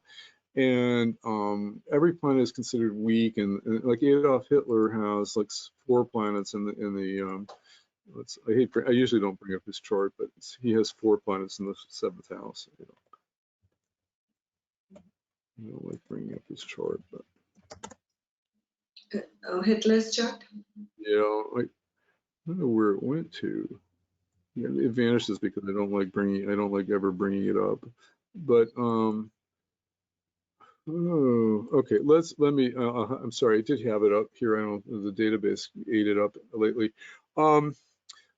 Speaker 2: and every planet is considered weak. And like Adolf Hitler has like 4 planets in the I usually don't bring up his chart, but he has 4 planets in the 7th house. I don't like bringing up his chart, but
Speaker 1: Hitler's chart.
Speaker 2: I don't know where it went to. It vanishes because I don't like ever bringing it up. But oh, okay. Let me. I'm sorry, I did have it up here. I don't. The database ate it up lately. But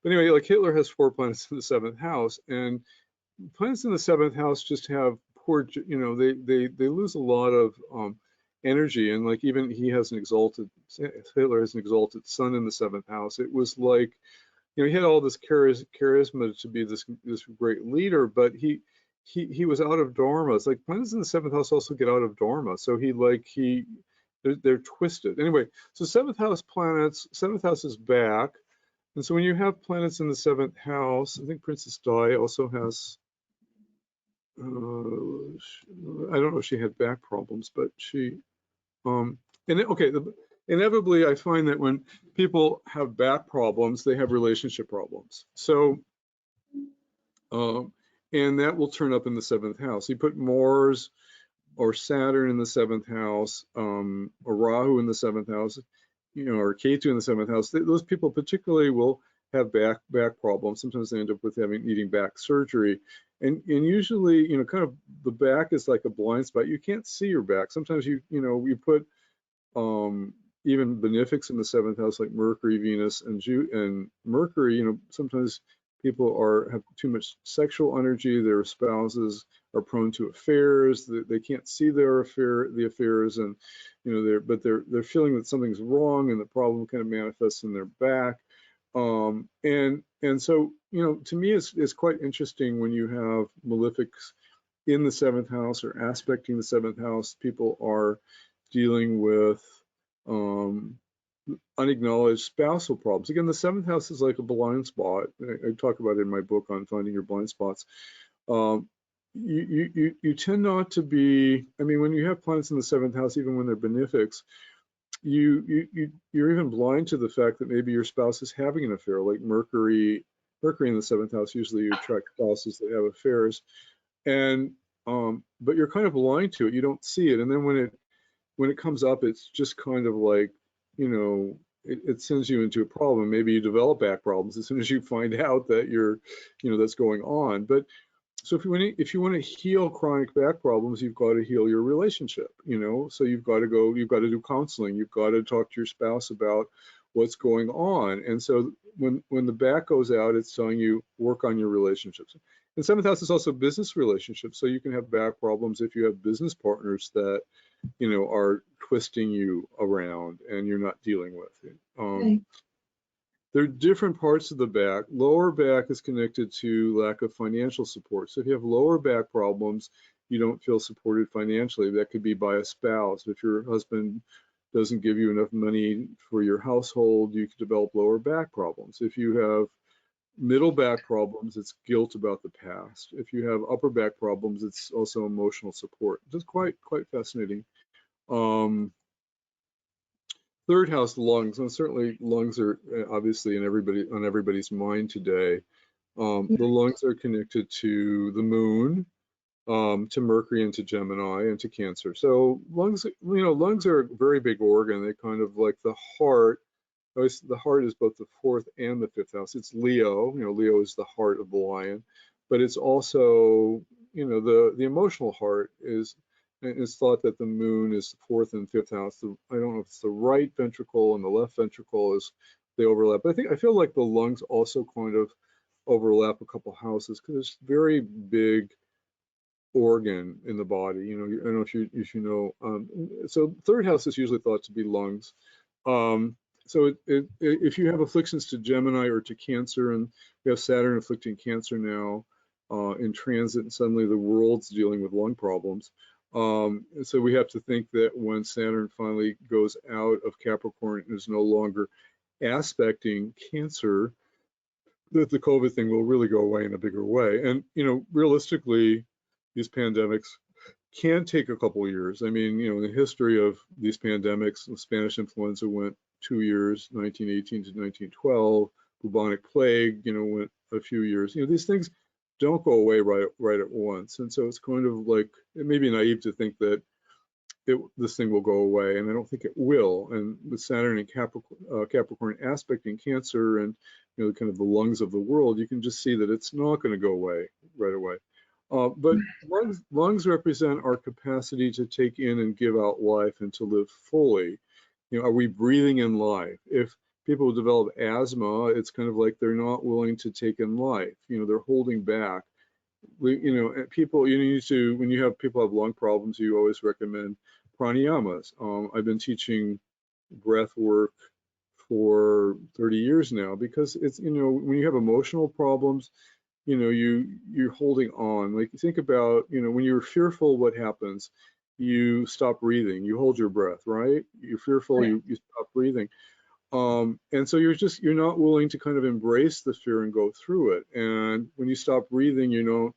Speaker 2: anyway, like Hitler has 4 planets in the 7th house, and planets in the 7th house just have poor. They lose a lot of energy, and like even Hitler has an exalted sun in the 7th house. It was like, he had all this charisma to be this great leader, but he was out of dharma. It's like planets in the 7th house also get out of dharma, so they're twisted. Anyway, so 7th house planets, 7th house is back, and so when you have planets in the 7th house, I think Princess Di also has. I don't know if she had back problems, but she okay, inevitably, I find that when people have back problems, they have relationship problems. So, and that will turn up in the 7th house. You put Mars or Saturn in the 7th house, or Rahu in the 7th house, or Ketu in the 7th house. Those people particularly will have back problems. Sometimes they end up with needing back surgery. And usually, kind of the back is like a blind spot. You can't see your back. Sometimes you put even benefics in the 7th house, like Mercury, Venus, and Mercury. Sometimes people have too much sexual energy. Their spouses are prone to affairs. They can't see the affairs, and they're feeling that something's wrong, and the problem kind of manifests in their back. And so, to me, it's quite interesting when you have malefics in the 7th house or aspecting the 7th house. People are dealing with unacknowledged spousal problems. Again, the 7th house is like a blind spot. I talk about it in my book on finding your blind spots. You tend not to be. I mean, when you have planets in the 7th house, even when they're benefics, you're even blind to the fact that maybe your spouse is having an affair. Like Mercury in the 7th house, usually you attract spouses that have affairs, and but you're kind of blind to it. You don't see it, and then when it comes up, it's just kind of like, it sends you into a problem. Maybe you develop back problems as soon as you find out that that's going on. But so if you want to heal chronic back problems, you've got to heal your relationship, so you've got to do counseling. You've got to talk to your spouse about what's going on. And so when the back goes out, it's telling you work on your relationships. And 7th house is also business relationships. So you can have back problems if you have business partners that, are twisting you around and you're not dealing with it.
Speaker 1: Right.
Speaker 2: There are different parts of the back. Lower back is connected to lack of financial support. So if you have lower back problems, you don't feel supported financially. That could be by a spouse. If your husband doesn't give you enough money for your household, you could develop lower back problems. If you have middle back problems, it's guilt about the past. If you have upper back problems, it's also emotional support. It's quite fascinating. 3rd house, lungs, and certainly lungs are obviously on everybody's mind today. The lungs are connected to the moon, to Mercury, and to Gemini, and to Cancer. So lungs are a very big organ. They kind of like the heart. The heart is both the 4th and the 5th house. It's Leo. Leo is the heart of the lion, but it's also, the emotional heart is. It's thought that the moon is the 4th and 5th house. I don't know if it's the right ventricle and the left ventricle they overlap. But I feel like the lungs also kind of overlap a couple houses because it's very big organ in the body. I don't know if you know. So 3rd house is usually thought to be lungs. So if you have afflictions to Gemini or to Cancer, and we have Saturn afflicting Cancer now in transit, and suddenly the world's dealing with lung problems. So we have to think that when Saturn finally goes out of Capricorn and is no longer aspecting Cancer, that the COVID thing will really go away in a bigger way. And, realistically, these pandemics can take a couple years. I mean, the history of these pandemics, the Spanish influenza went 2 years, 1918 to 1912, bubonic plague, went a few years. These things don't go away right at once. And so it's kind of like, it may be naive to think that this thing will go away, and I don't think it will. And with Saturn and Capricorn aspecting Cancer and kind of the lungs of the world, you can just see that it's not going to go away right away. But lungs represent our capacity to take in and give out life and to live fully. Are we breathing in life? If people develop asthma, it's kind of like they're not willing to take in life. They're holding back. People, you need to, when you have people have lung problems, you always recommend pranayamas. I've been teaching breath work for 30 years now because it's, when you have emotional problems, you're holding on. Like, think about, when you're fearful, what happens? You stop breathing, you hold your breath, right? You're fearful,
Speaker 1: Right.
Speaker 2: you stop breathing. And so you're not willing to kind of embrace the fear and go through it. And when you stop breathing, you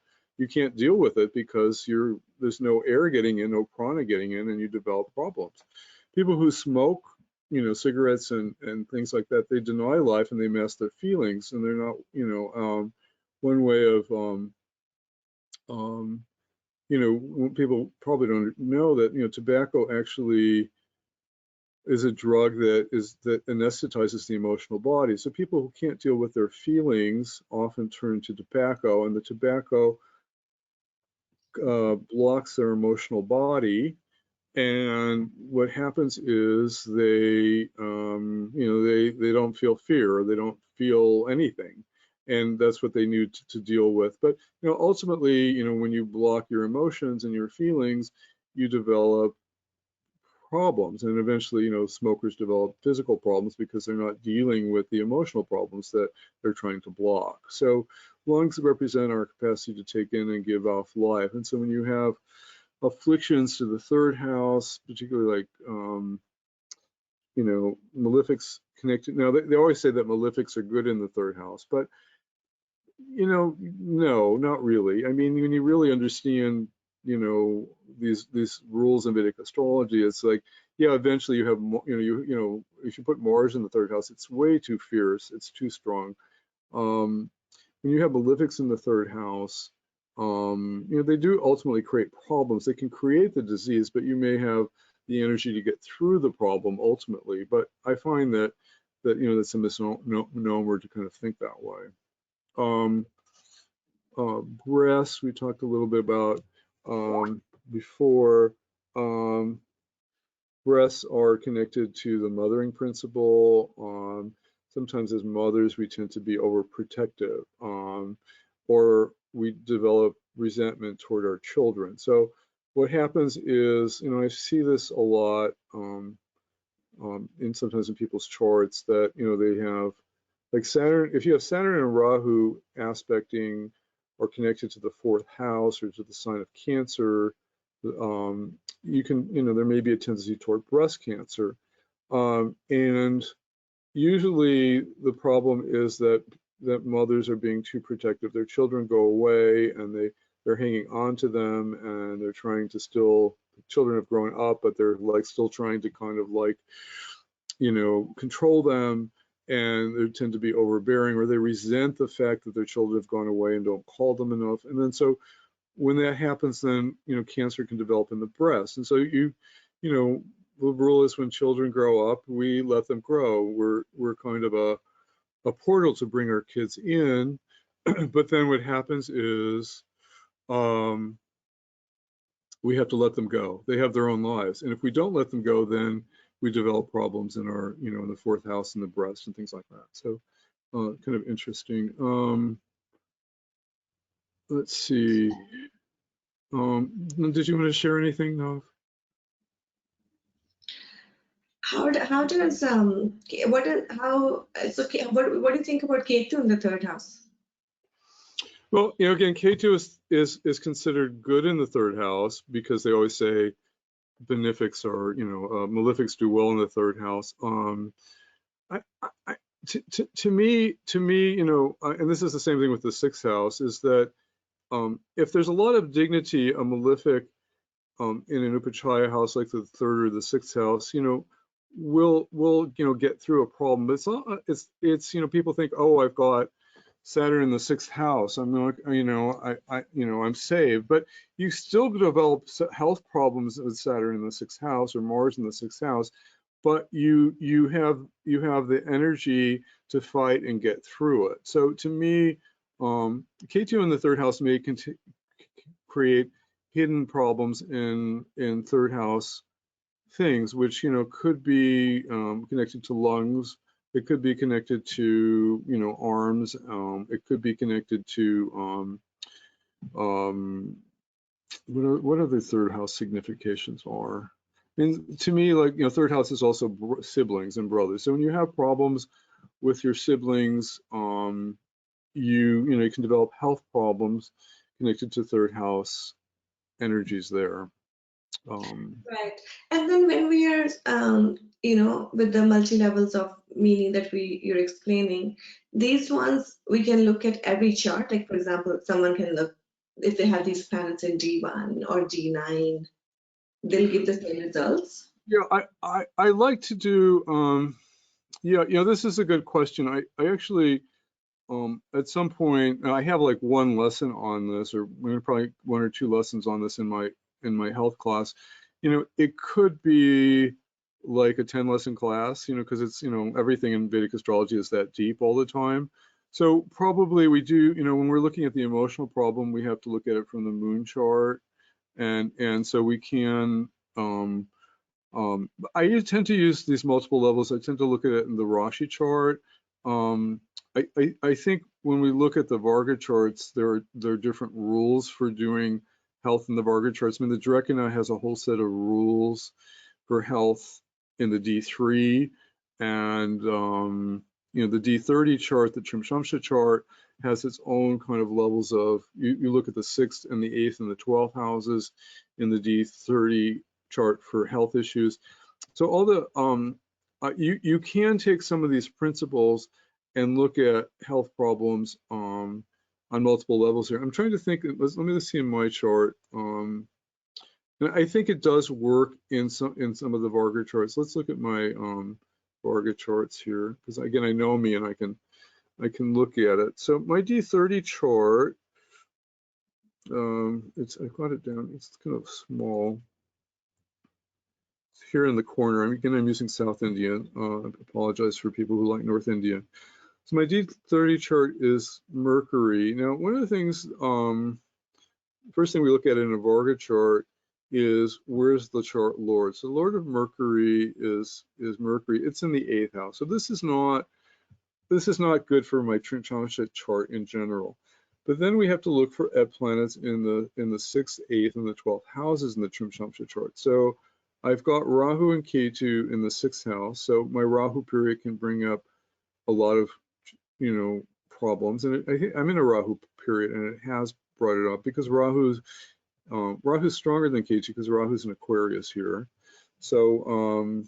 Speaker 2: can't deal with it because there's no air getting in, no prana getting in, and you develop problems. People who smoke, cigarettes and things like that, they deny life and they mask their feelings, and they're not, one way of, people probably don't know that, tobacco actually is a drug that anesthetizes the emotional body. So people who can't deal with their feelings often turn to tobacco, and the tobacco blocks their emotional body. And what happens is they don't feel fear, or they don't feel anything, and that's what they need to deal with. But ultimately, when you block your emotions and your feelings, you develop problems, and eventually, smokers develop physical problems because they're not dealing with the emotional problems that they're trying to block. So lungs represent our capacity to take in and give off life. And so when you have afflictions to the third house, particularly like, malefics connected. Now, they always say that malefics are good in the third house, but, no, not really. I mean, when you really understand, these rules in Vedic astrology, it's like, yeah, eventually you have, if you put Mars in the third house, it's way too fierce, it's too strong. When you have malefics in the third house, they do ultimately create problems. They can create the disease, but you may have the energy to get through the problem ultimately. But I find that that's a misnomer to kind of think that way. Breasts, we talked a little bit about before. Breasts are connected to the mothering principle. Sometimes as mothers, we tend to be overprotective, or we develop resentment toward our children. So what happens is, I see this a lot sometimes in people's charts that, they have like Saturn. If you have Saturn and Rahu aspecting or connected to the fourth house or to the sign of Cancer, you can, there may be a tendency toward breast cancer. And usually the problem is that mothers are being too protective. Their children go away and they're hanging on to them, and they're trying to children have grown up, but they're like still trying to kind of like, control them, and they tend to be overbearing, or they resent the fact that their children have gone away and don't call them enough. And then so when that happens, then, cancer can develop in the breast. And so the rule is when children grow up, we let them grow. We're kind of a portal to bring our kids in. But then what happens is we have to let them go. They have their own lives. And if we don't let them go, then we develop problems in our, in the fourth house in the breast and things like that. So kind of interesting. Let's see. Did you want to share anything, Nav?
Speaker 1: What do you think about Ketu in the third house?
Speaker 2: Well, again, Ketu is considered good in the third house because they always say benefics or malefics do well in the third house. To me, and this is the same thing with the sixth house, is that if there's a lot of dignity, a malefic in an Upachaya house like the third or the sixth house, will get through a problem. But it's not. It's people think, oh, I've got Saturn in the 6th house, I'm not, I'm saved. But you still develop health problems with Saturn in the 6th house or Mars in the 6th house, but you have the energy to fight and get through it. So to me, K2 in the 3rd house may create hidden problems in 3rd house things, which could be connected to lungs. It could be connected to arms. It could be connected to what other 3rd house significations are. I mean, to me, like 3rd house is also siblings and brothers. So when you have problems with your siblings, you can develop health problems connected to 3rd house energies there.
Speaker 1: Right. And then when we are, with the multi-levels of meaning that you're explaining, these ones we can look at every chart. Like, for example, someone can look if they have these planets in D1 or D9, they'll give the same results.
Speaker 2: Yeah, I like to do, this is a good question. I actually, at some point, I have like one lesson on this, or maybe probably 1 or 2 lessons on this in my health class. It could be like a 10-lesson class, because it's, everything in Vedic astrology is that deep all the time. So probably we do, when we're looking at the emotional problem, we have to look at it from the moon chart, and so we can. I tend to use these multiple levels. I tend to look at it in the Rashi chart. I think when we look at the Varga charts, there are different rules for doing health in the Varga charts. I mean, the Drekana has a whole set of rules for health in the D3, and the D30 chart, the Trimshamsha chart, has its own kind of levels of. You look at the 6th and the 8th and the 12th houses in the D30 chart for health issues. So all the you can take some of these principles and look at health problems on multiple levels here. I'm trying to think. Let me see in my chart. I think it does work in some of the Varga charts. Let's look at my Varga charts here, because again, I know me and I can look at it. So my D30 chart, I've got it down. It's kind of small. Here in the corner. I'm using South India. I apologize for people who like North India. So my D30 chart is Mercury. Now, one of the things, first thing we look at in a Varga chart is where's the chart Lord. So Lord of Mercury is Mercury. It's in the 8th house. So this is not good for my Trimshamsha chart in general. But then we have to look for planets in the 6th, 8th, and the 12th houses in the Trimshamsha chart. So I've got Rahu and Ketu in the 6th house, so my Rahu period can bring up a lot of, problems. And I'm in a Rahu period, and it has brought it up because Rahu's stronger than Ketu because Rahu's in Aquarius here. So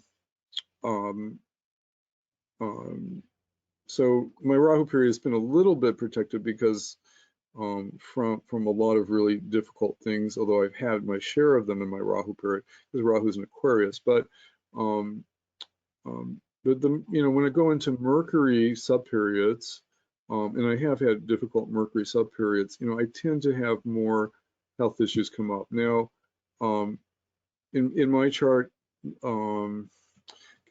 Speaker 2: so my Rahu period has been a little bit protected because from a lot of really difficult things, although I've had my share of them in my Rahu period, because Rahu's in Aquarius. But when I go into Mercury subperiods, and I have had difficult Mercury subperiods, I tend to have more health issues come up. Now, in my chart, can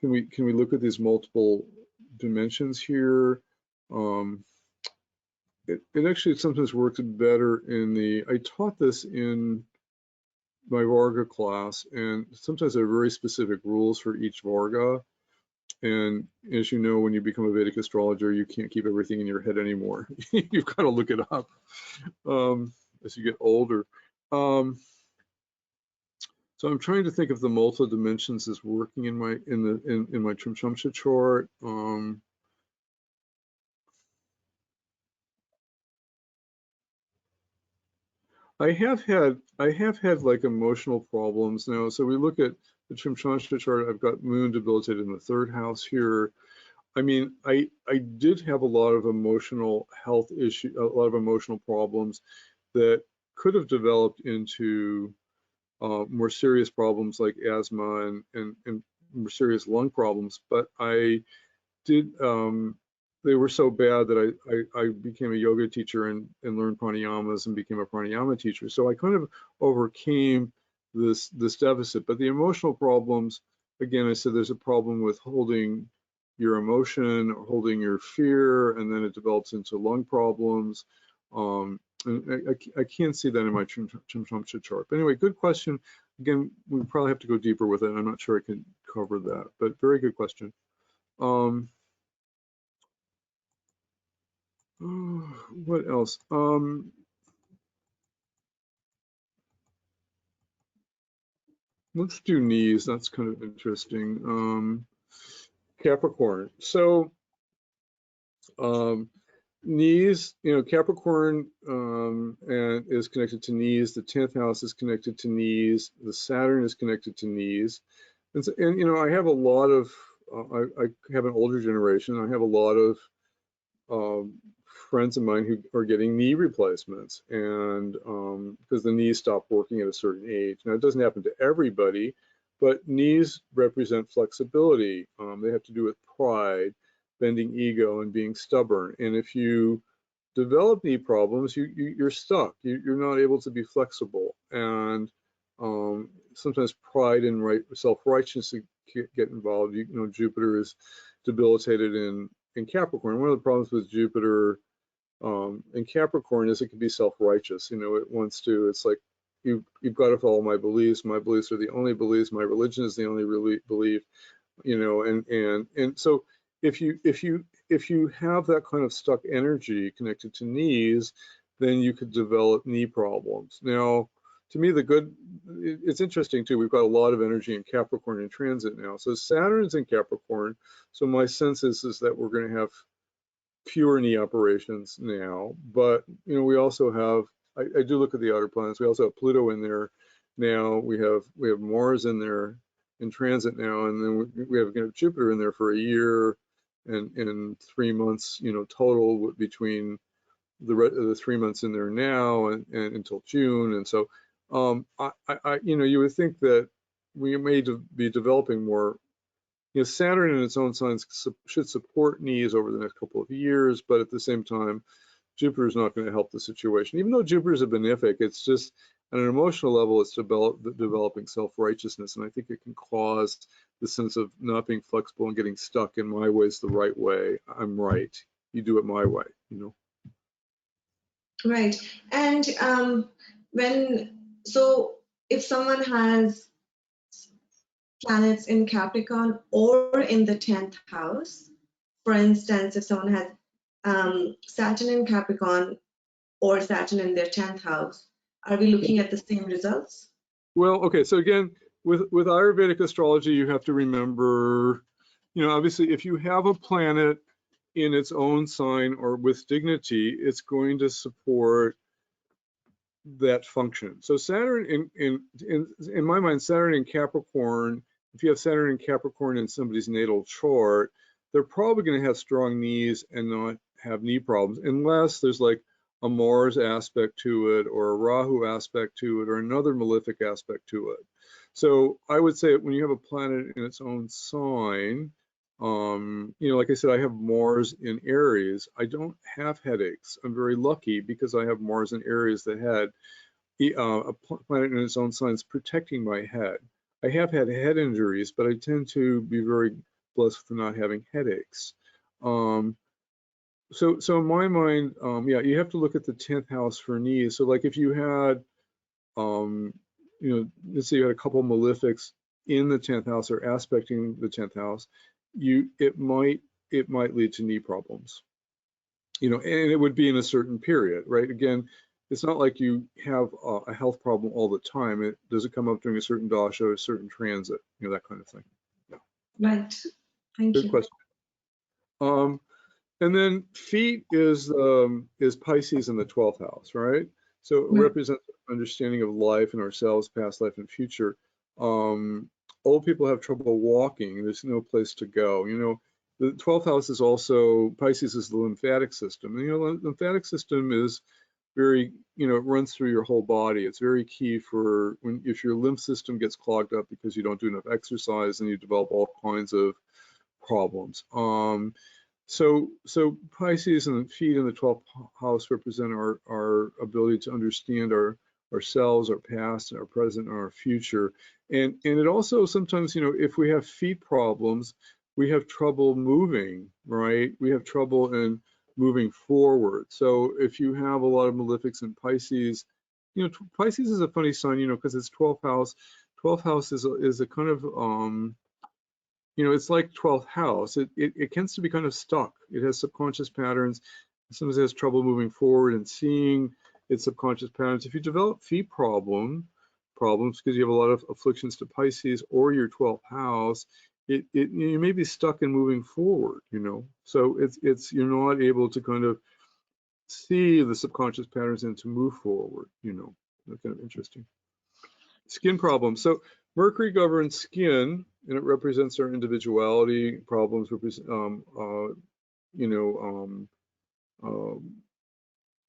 Speaker 2: we look at these multiple dimensions here? It actually sometimes works better I taught this in my Varga class, and sometimes there are very specific rules for each Varga. And as you know, when you become a Vedic astrologer, you can't keep everything in your head anymore. You've got to look it up as you get older. So I'm trying to think if the multi dimensions is working in my Trimshamsha chart. I have had like emotional problems now. So we look at the Trimshamsha chart. I've got Moon debilitated in the 3rd house here. I mean, I did have a lot of emotional health issues, a lot of emotional problems that could have developed into more serious problems like asthma and more serious lung problems. But I did they were so bad that I became a yoga teacher and learned pranayamas and became a pranayama teacher. So I kind of overcame this deficit. But the emotional problems, again, I said there's a problem with holding your emotion or holding your fear, and then it develops into lung problems. And I can't see that in my Chimchamcha chart. But anyway, good question. Again, we probably have to go deeper with it. I'm not sure I can cover that, but very good question. What else? Let's do knees. That's kind of interesting. Capricorn. So knees, Capricorn and is connected to knees. The 10th house is connected to knees. The Saturn is connected to knees. And I have a lot of, I have an older generation. I have a lot of friends of mine who are getting knee replacements, and because the knees stop working at a certain age. Now, it doesn't happen to everybody, but knees represent flexibility. They have to do with pride, bending ego, and being stubborn. And if you develop knee problems, you're stuck. You're not able to be flexible. And sometimes pride and self-righteousness get involved. Jupiter is debilitated in Capricorn. One of the problems with Jupiter in Capricorn is it can be self-righteous. It wants to. It's like you've got to follow my beliefs. My beliefs are the only beliefs. My religion is the only belief. And so if you have that kind of stuck energy connected to knees, then you could develop knee problems. Now, to me, it's interesting too. We've got a lot of energy in Capricorn in transit now. So Saturn's in Capricorn. So my sense is that we're going to have fewer knee operations now. But we also have. I do look at the outer planets. We also have Pluto in there now. We have Mars in there in transit now, and then we have Jupiter in there for a year and 3 months, total between the 3 months in there now and until June. And so, you would think that we may be developing more. Saturn in its own signs should support knees over the next couple of years, but at the same time, Jupiter is not going to help the situation. Even though Jupiter is a benefic, it's just on an emotional level, it's developing self-righteousness, and I think it can cause the sense of not being flexible and getting stuck in my way is the right way. I'm right. You do it my way.
Speaker 1: Right. And if someone has planets in Capricorn or in the 10th house, for instance, if someone has Saturn in Capricorn or Saturn in their 10th house, are we looking at the same results?
Speaker 2: Well, okay. So again, with Ayurvedic astrology, you have to remember, obviously, if you have a planet in its own sign or with dignity, it's going to support that function. So Saturn in my mind, Saturn in Capricorn, if you have Saturn in Capricorn in somebody's natal chart, they're probably going to have strong knees and not have knee problems, unless there's like a Mars aspect to it or a Rahu aspect to it or another malefic aspect to it. So I would say when you have a planet in its own sign, like I said, I have Mars in Aries. I don't have headaches. I'm very lucky because I have Mars in Aries that had a planet in its own signs protecting my head. I have had head injuries, but I tend to be very blessed for not having headaches. So in my mind, yeah, you have to look at the 10th house for knees. So like if you had, let's say you had a couple malefics in the 10th house or aspecting the 10th house, it might lead to knee problems. And it would be in a certain period, right? Again, it's not like you have a health problem all the time. Does it come up during a certain dasha or a certain transit, that kind of thing. Yeah.
Speaker 1: Right. Thank you.
Speaker 2: Good question. And then feet is Pisces in the 12th house, right? So it represents understanding of life and ourselves, past life and future. Old people have trouble walking. There's no place to go. The 12th house is also, Pisces is the lymphatic system. And, the lymphatic system is very, it runs through your whole body. It's very key for if your lymph system gets clogged up because you don't do enough exercise, and you develop all kinds of problems. So Pisces and the feet in the 12th house represent our ability to understand ourselves, our past, our present, and our future. And it also sometimes, if we have feet problems, we have trouble moving, right? We have trouble in moving forward. So if you have a lot of malefics in Pisces, Pisces is a funny sign, because it's 12th house. 12th house is a kind of it's like 12th house. It tends to be kind of stuck. It has subconscious patterns. Sometimes it has trouble moving forward and seeing its subconscious patterns. If you develop feet problems because you have a lot of afflictions to Pisces or your 12th house, you may be stuck in moving forward, So you're not able to kind of see the subconscious patterns and to move forward, That's kind of interesting. Skin problems. So Mercury governs skin, and it represents our individuality. Problems represent, when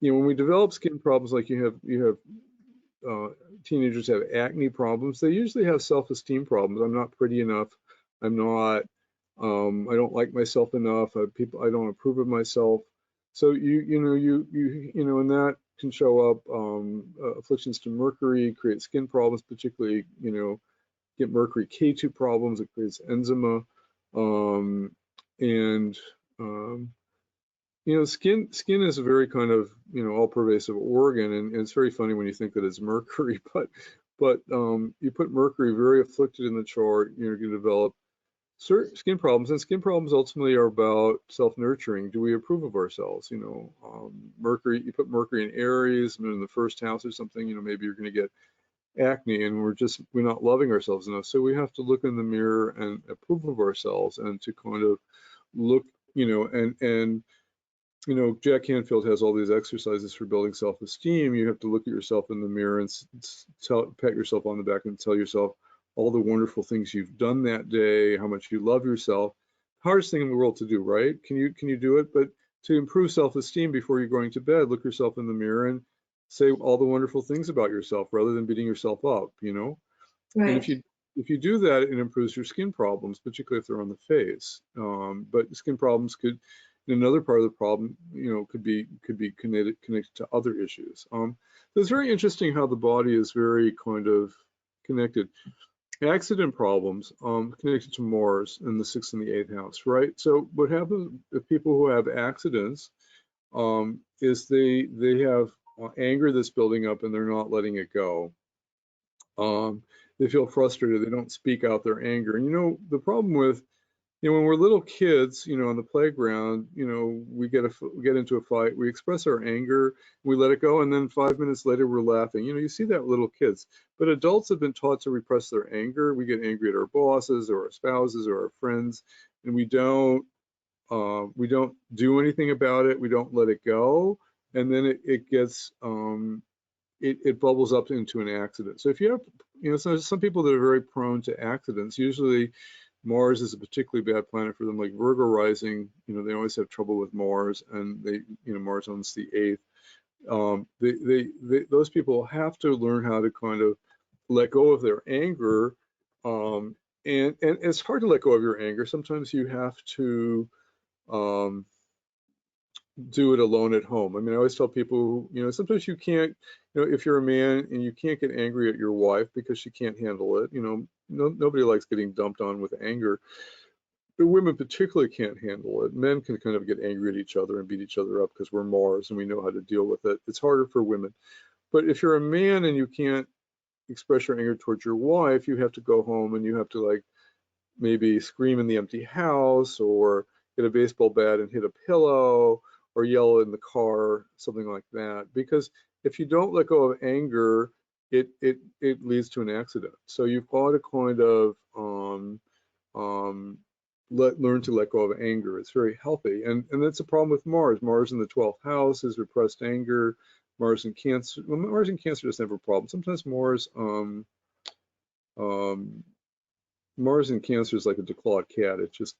Speaker 2: we develop skin problems, like you have teenagers have acne problems. They usually have self-esteem problems. I'm not pretty enough. I'm not. I don't like myself enough. I don't approve of myself. So and that can show up. Afflictions to Mercury create skin problems, particularly get Mercury K2 problems. It creates eczema, and skin is a very kind of all-pervasive organ, and it's very funny when you think that it's Mercury, but you put Mercury very afflicted in the chart, you're going to develop certain skin problems, and skin problems ultimately are about self-nurturing. Do we approve of ourselves? Mercury, you put Mercury in Aries, and in the first house or something, maybe you're going to get acne, and we're not loving ourselves enough. So we have to look in the mirror and approve of ourselves, and to kind of look, and Jack Canfield has all these exercises for building self-esteem. You have to look at yourself in the mirror and pat yourself on the back and tell yourself all the wonderful things you've done that day, how much you love yourself. Hardest thing in the world to do, right? Can you do it? But to improve self-esteem before you're going to bed, look yourself in the mirror and say all the wonderful things about yourself rather than beating yourself up,
Speaker 1: Right.
Speaker 2: And if you do that, it improves your skin problems, particularly if they're on the face. But skin problems could, another part of the problem, could be connected to other issues. So it's very interesting how the body is very kind of connected. Accident problems connected to Mars in the 6th and the 8th house, right? So what happens with people who have accidents is they have anger that's building up and they're not letting it go. They feel frustrated. They don't speak out their anger. And the problem with when we're little kids, on the playground, we get into a fight, we express our anger, we let it go, and then 5 minutes later we're laughing. You see that with little kids. But adults have been taught to repress their anger. We get angry at our bosses or our spouses or our friends, and we don't do anything about it. We don't let it go, and then it gets it bubbles up into an accident. So if you have some people that are very prone to accidents, usually Mars is a particularly bad planet for them, like Virgo rising, they always have trouble with Mars, and Mars owns the 8th. Those people have to learn how to kind of let go of their anger, and it's hard to let go of your anger. Sometimes you have to do it alone at home. I mean, I always tell people, sometimes you can't, if you're a man and you can't get angry at your wife because she can't handle it, nobody likes getting dumped on with anger. But women particularly can't handle it. Men can kind of get angry at each other and beat each other up because we're Mars and we know how to deal with it. It's harder for women. But if you're a man and you can't express your anger towards your wife, you have to go home and you have to maybe scream in the empty house or get a baseball bat and hit a pillow or yell in the car, something like that. Because if you don't let go of anger, it leads to an accident. So you've got to kind of learn to let go of anger. It's very healthy, and that's a problem with Mars. Mars in the 12th house is repressed anger. Mars in Cancer. Well, Mars in Cancer doesn't have a problem. Sometimes Mars in Cancer is like a declawed cat. It just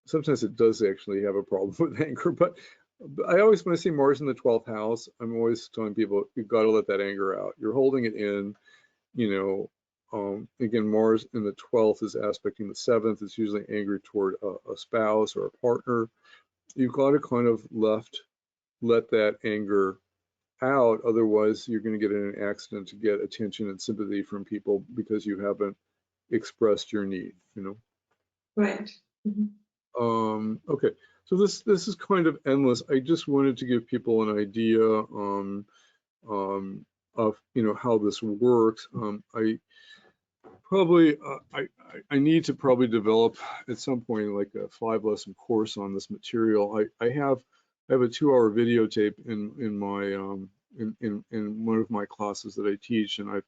Speaker 2: sometimes it does actually have a problem with anger. But I always, when I see Mars in the 12th house, I'm always telling people, you've got to let that anger out. You're holding it in, again, Mars in the 12th is aspecting the 7th. It's usually angry toward a spouse or a partner. You've got to kind of let that anger out. Otherwise, you're going to get in an accident to get attention and sympathy from people because you haven't expressed your need, you know?
Speaker 1: Right.
Speaker 2: Okay, so this is kind of endless. I just wanted to give people an idea of, you know, how this works. I probably I need to probably develop at some point like a 5-lesson course on this material. I have a 2-hour videotape in my in one of my classes that I teach, and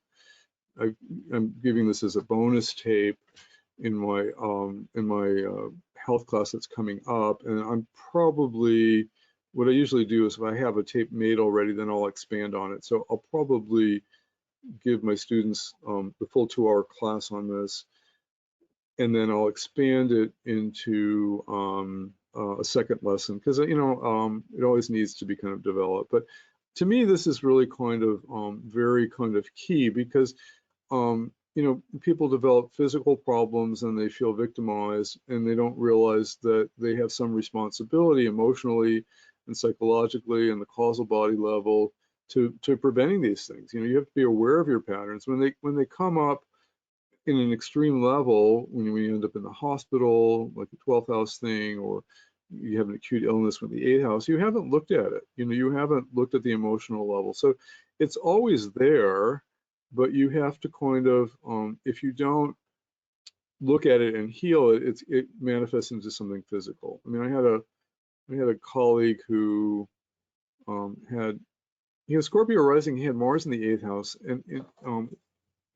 Speaker 2: I'm giving this as a bonus tape in my health class that's coming up. And I'm probably, what I usually do is if I have a tape made already, then I'll expand on it. So I'll probably give my students the full 2-hour class on this, and then I'll expand it into a second lesson, because you know, it always needs to be kind of developed. But to me, this is really kind of very kind of key, because you know, people develop physical problems and they feel victimized, and they don't realize that they have some responsibility emotionally and psychologically and the causal body level to preventing these things. You know, you have to be aware of your patterns when they come up in an extreme level, when you end up in the hospital, like a 12th house thing, or you have an acute illness with the 8th house, you haven't looked at it. You know, you haven't looked at the emotional level. So it's always there, but you have to kind of, if you don't look at it and heal it, it manifests into something physical. I mean, I had a colleague who he has Scorpio rising. He had Mars in the 8th house, and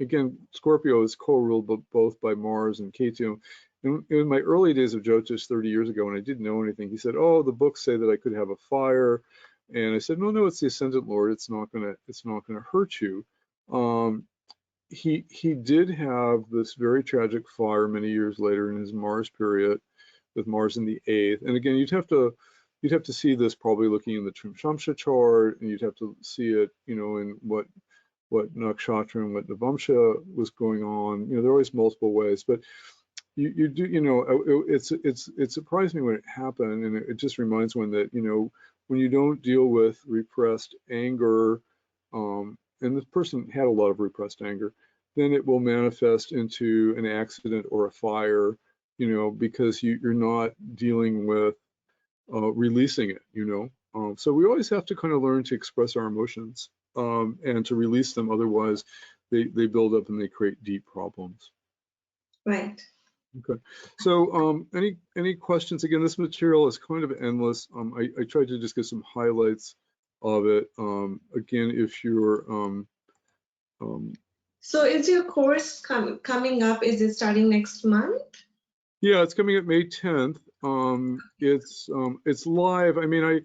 Speaker 2: again, Scorpio is co-ruled both by Mars and Ketu. And in my early days of Jyotish 30 years ago, when I didn't know anything, he said, "Oh, the books say that I could have a fire," and I said, "No, it's the ascendant Lord. It's not gonna hurt you." He did have this very tragic fire many years later in his Mars period, with Mars in the 8th. And again, you'd have to see this probably looking in the Trimshamsha chart, and you'd have to see it, you know, in what nakshatra and what navamsha was going on. You know, there are always multiple ways, but you do, you know, it surprised me when it happened, and it just reminds one that, you know, when you don't deal with repressed anger, and this person had a lot of repressed anger, then it will manifest into an accident or a fire, you know, because you're not dealing with releasing it, you know. So we always have to kind of learn to express our emotions and to release them. Otherwise, they build up and they create deep problems.
Speaker 1: Right.
Speaker 2: Okay. So any questions? Again, this material is kind of endless. I tried to just get some highlights of it. Again, if you're
Speaker 1: so is your course coming up? Is it starting next month?
Speaker 2: Yeah, it's coming up May 10th. It's live. I mean,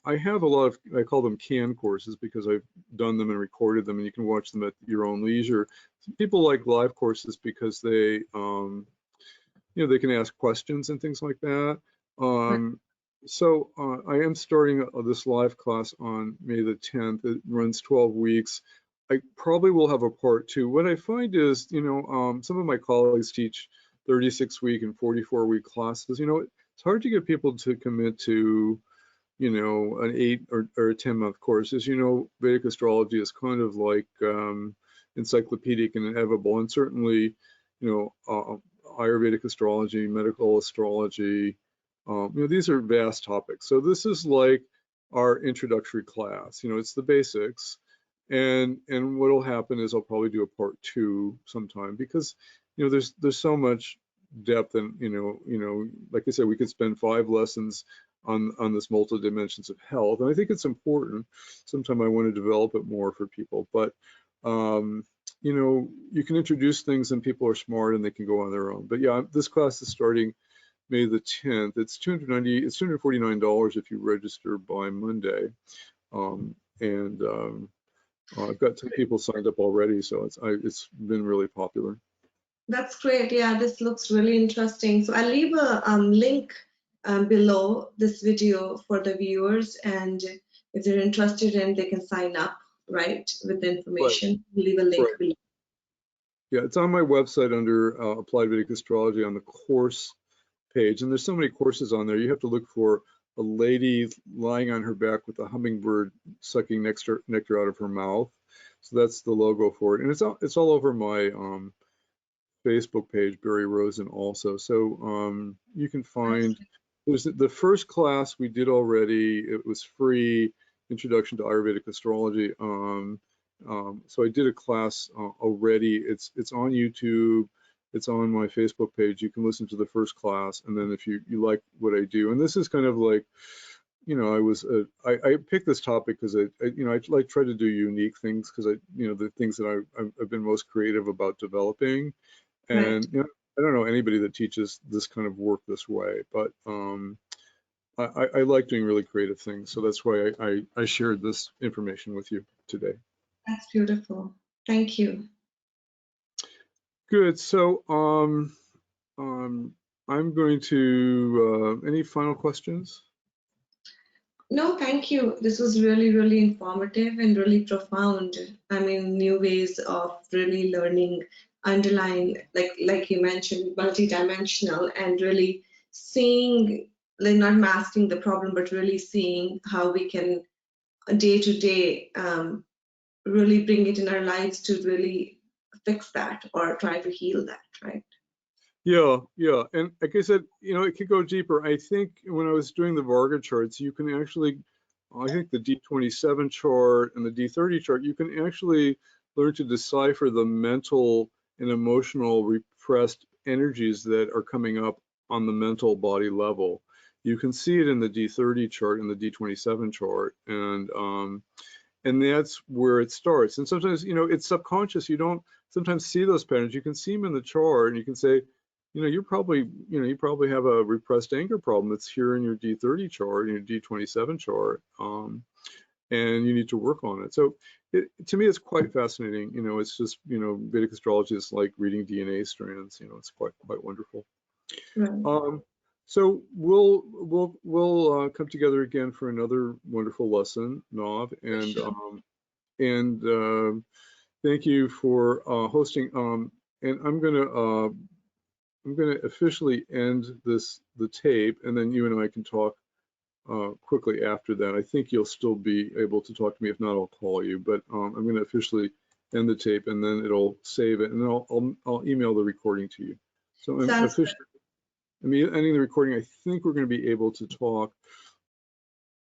Speaker 2: I have a lot of, I call them canned courses because I've done them and recorded them, and you can watch them at your own leisure. People like live courses because they, you know, they can ask questions and things like that. So I am starting this live class on May the 10th. It runs 12 weeks. I probably will have a part 2. What I find is, you know, some of my colleagues teach 36-week and 44-week classes. You know, it's hard to get people to commit to, you know, an 8 or a 10-month course. As you know, Vedic astrology is kind of like encyclopedic and inevitable, and certainly, you know, Ayurvedic astrology, medical astrology, you know, these are vast topics. So this is like our introductory class. You know, it's the basics, and what will happen is I'll probably do a part 2 sometime, because, you know, there's so much depth, and you know, like I said, we could spend 5 lessons on this multiple dimensions of health, and I think it's important. Sometime I want to develop it more for people, but you know, you can introduce things and people are smart and they can go on their own. But yeah, this class is starting May the 10th. It's $249 if you register by Monday, and I've got 10 people signed up already, so it's been really popular.
Speaker 1: That's great. Yeah, this looks really interesting. So I'll leave a link below this video for the viewers, and if they're interested in, they can sign up, right, with the information. We'll leave a link below.
Speaker 2: Yeah, it's on my website under Applied Vedic Astrology on the course page. And there's so many courses on there. You have to look for a lady lying on her back with a hummingbird sucking nectar out of her mouth. So that's the logo for it. And it's all over my Facebook page, Barry Rosen, also. So you can find, there's the first class we did already. It was free, Introduction to Ayurvedic Astrology. So I did a class already. It's on YouTube. It's on my Facebook page. You can listen to the first class, and then if you like what I do, and this is kind of like, you know, I picked this topic because I like try to do unique things because the things that I've been most creative about developing, and
Speaker 1: Right.
Speaker 2: I don't know anybody that teaches this kind of work this way, but I like doing really creative things, so that's why I shared this information with you today.
Speaker 1: That's beautiful. Thank you.
Speaker 2: Good. So I'm going to any final questions?
Speaker 1: No, thank you. This was really, really informative and really profound. I mean, new ways of really learning underlying, like you mentioned, multidimensional, and really seeing, like not masking the problem, but really seeing how we can day to day really bring it in our lives to really fix that or try to heal that, right?
Speaker 2: Yeah, yeah. And like I said, it could go deeper. I think when I was doing the Varga charts, you can actually, I think the D27 chart and the D30 chart, you can actually learn to decipher the mental and emotional repressed energies that are coming up on the mental body level. You can see it in the D30 chart and the D27 chart, and that's where it starts. And sometimes, it's subconscious. You don't sometimes see those patterns. You can see them in the chart, and you can say, you probably have a repressed anger problem that's here in your D30 chart, in your D27 chart, and you need to work on it. So to me, it's quite fascinating. It's just, Vedic astrology is like reading DNA strands. It's quite wonderful.
Speaker 1: Right.
Speaker 2: So we'll come together again for another wonderful lesson, Nav, and thank you for hosting. And I'm gonna officially end the tape, and then you and I can talk quickly after that. I think you'll still be able to talk to me. If not, I'll call you. But I'm gonna officially end the tape, and then it'll save it, and then I'll email the recording to you. So I'm
Speaker 1: Sounds good.
Speaker 2: officially ending the recording. I think we're going to be able to talk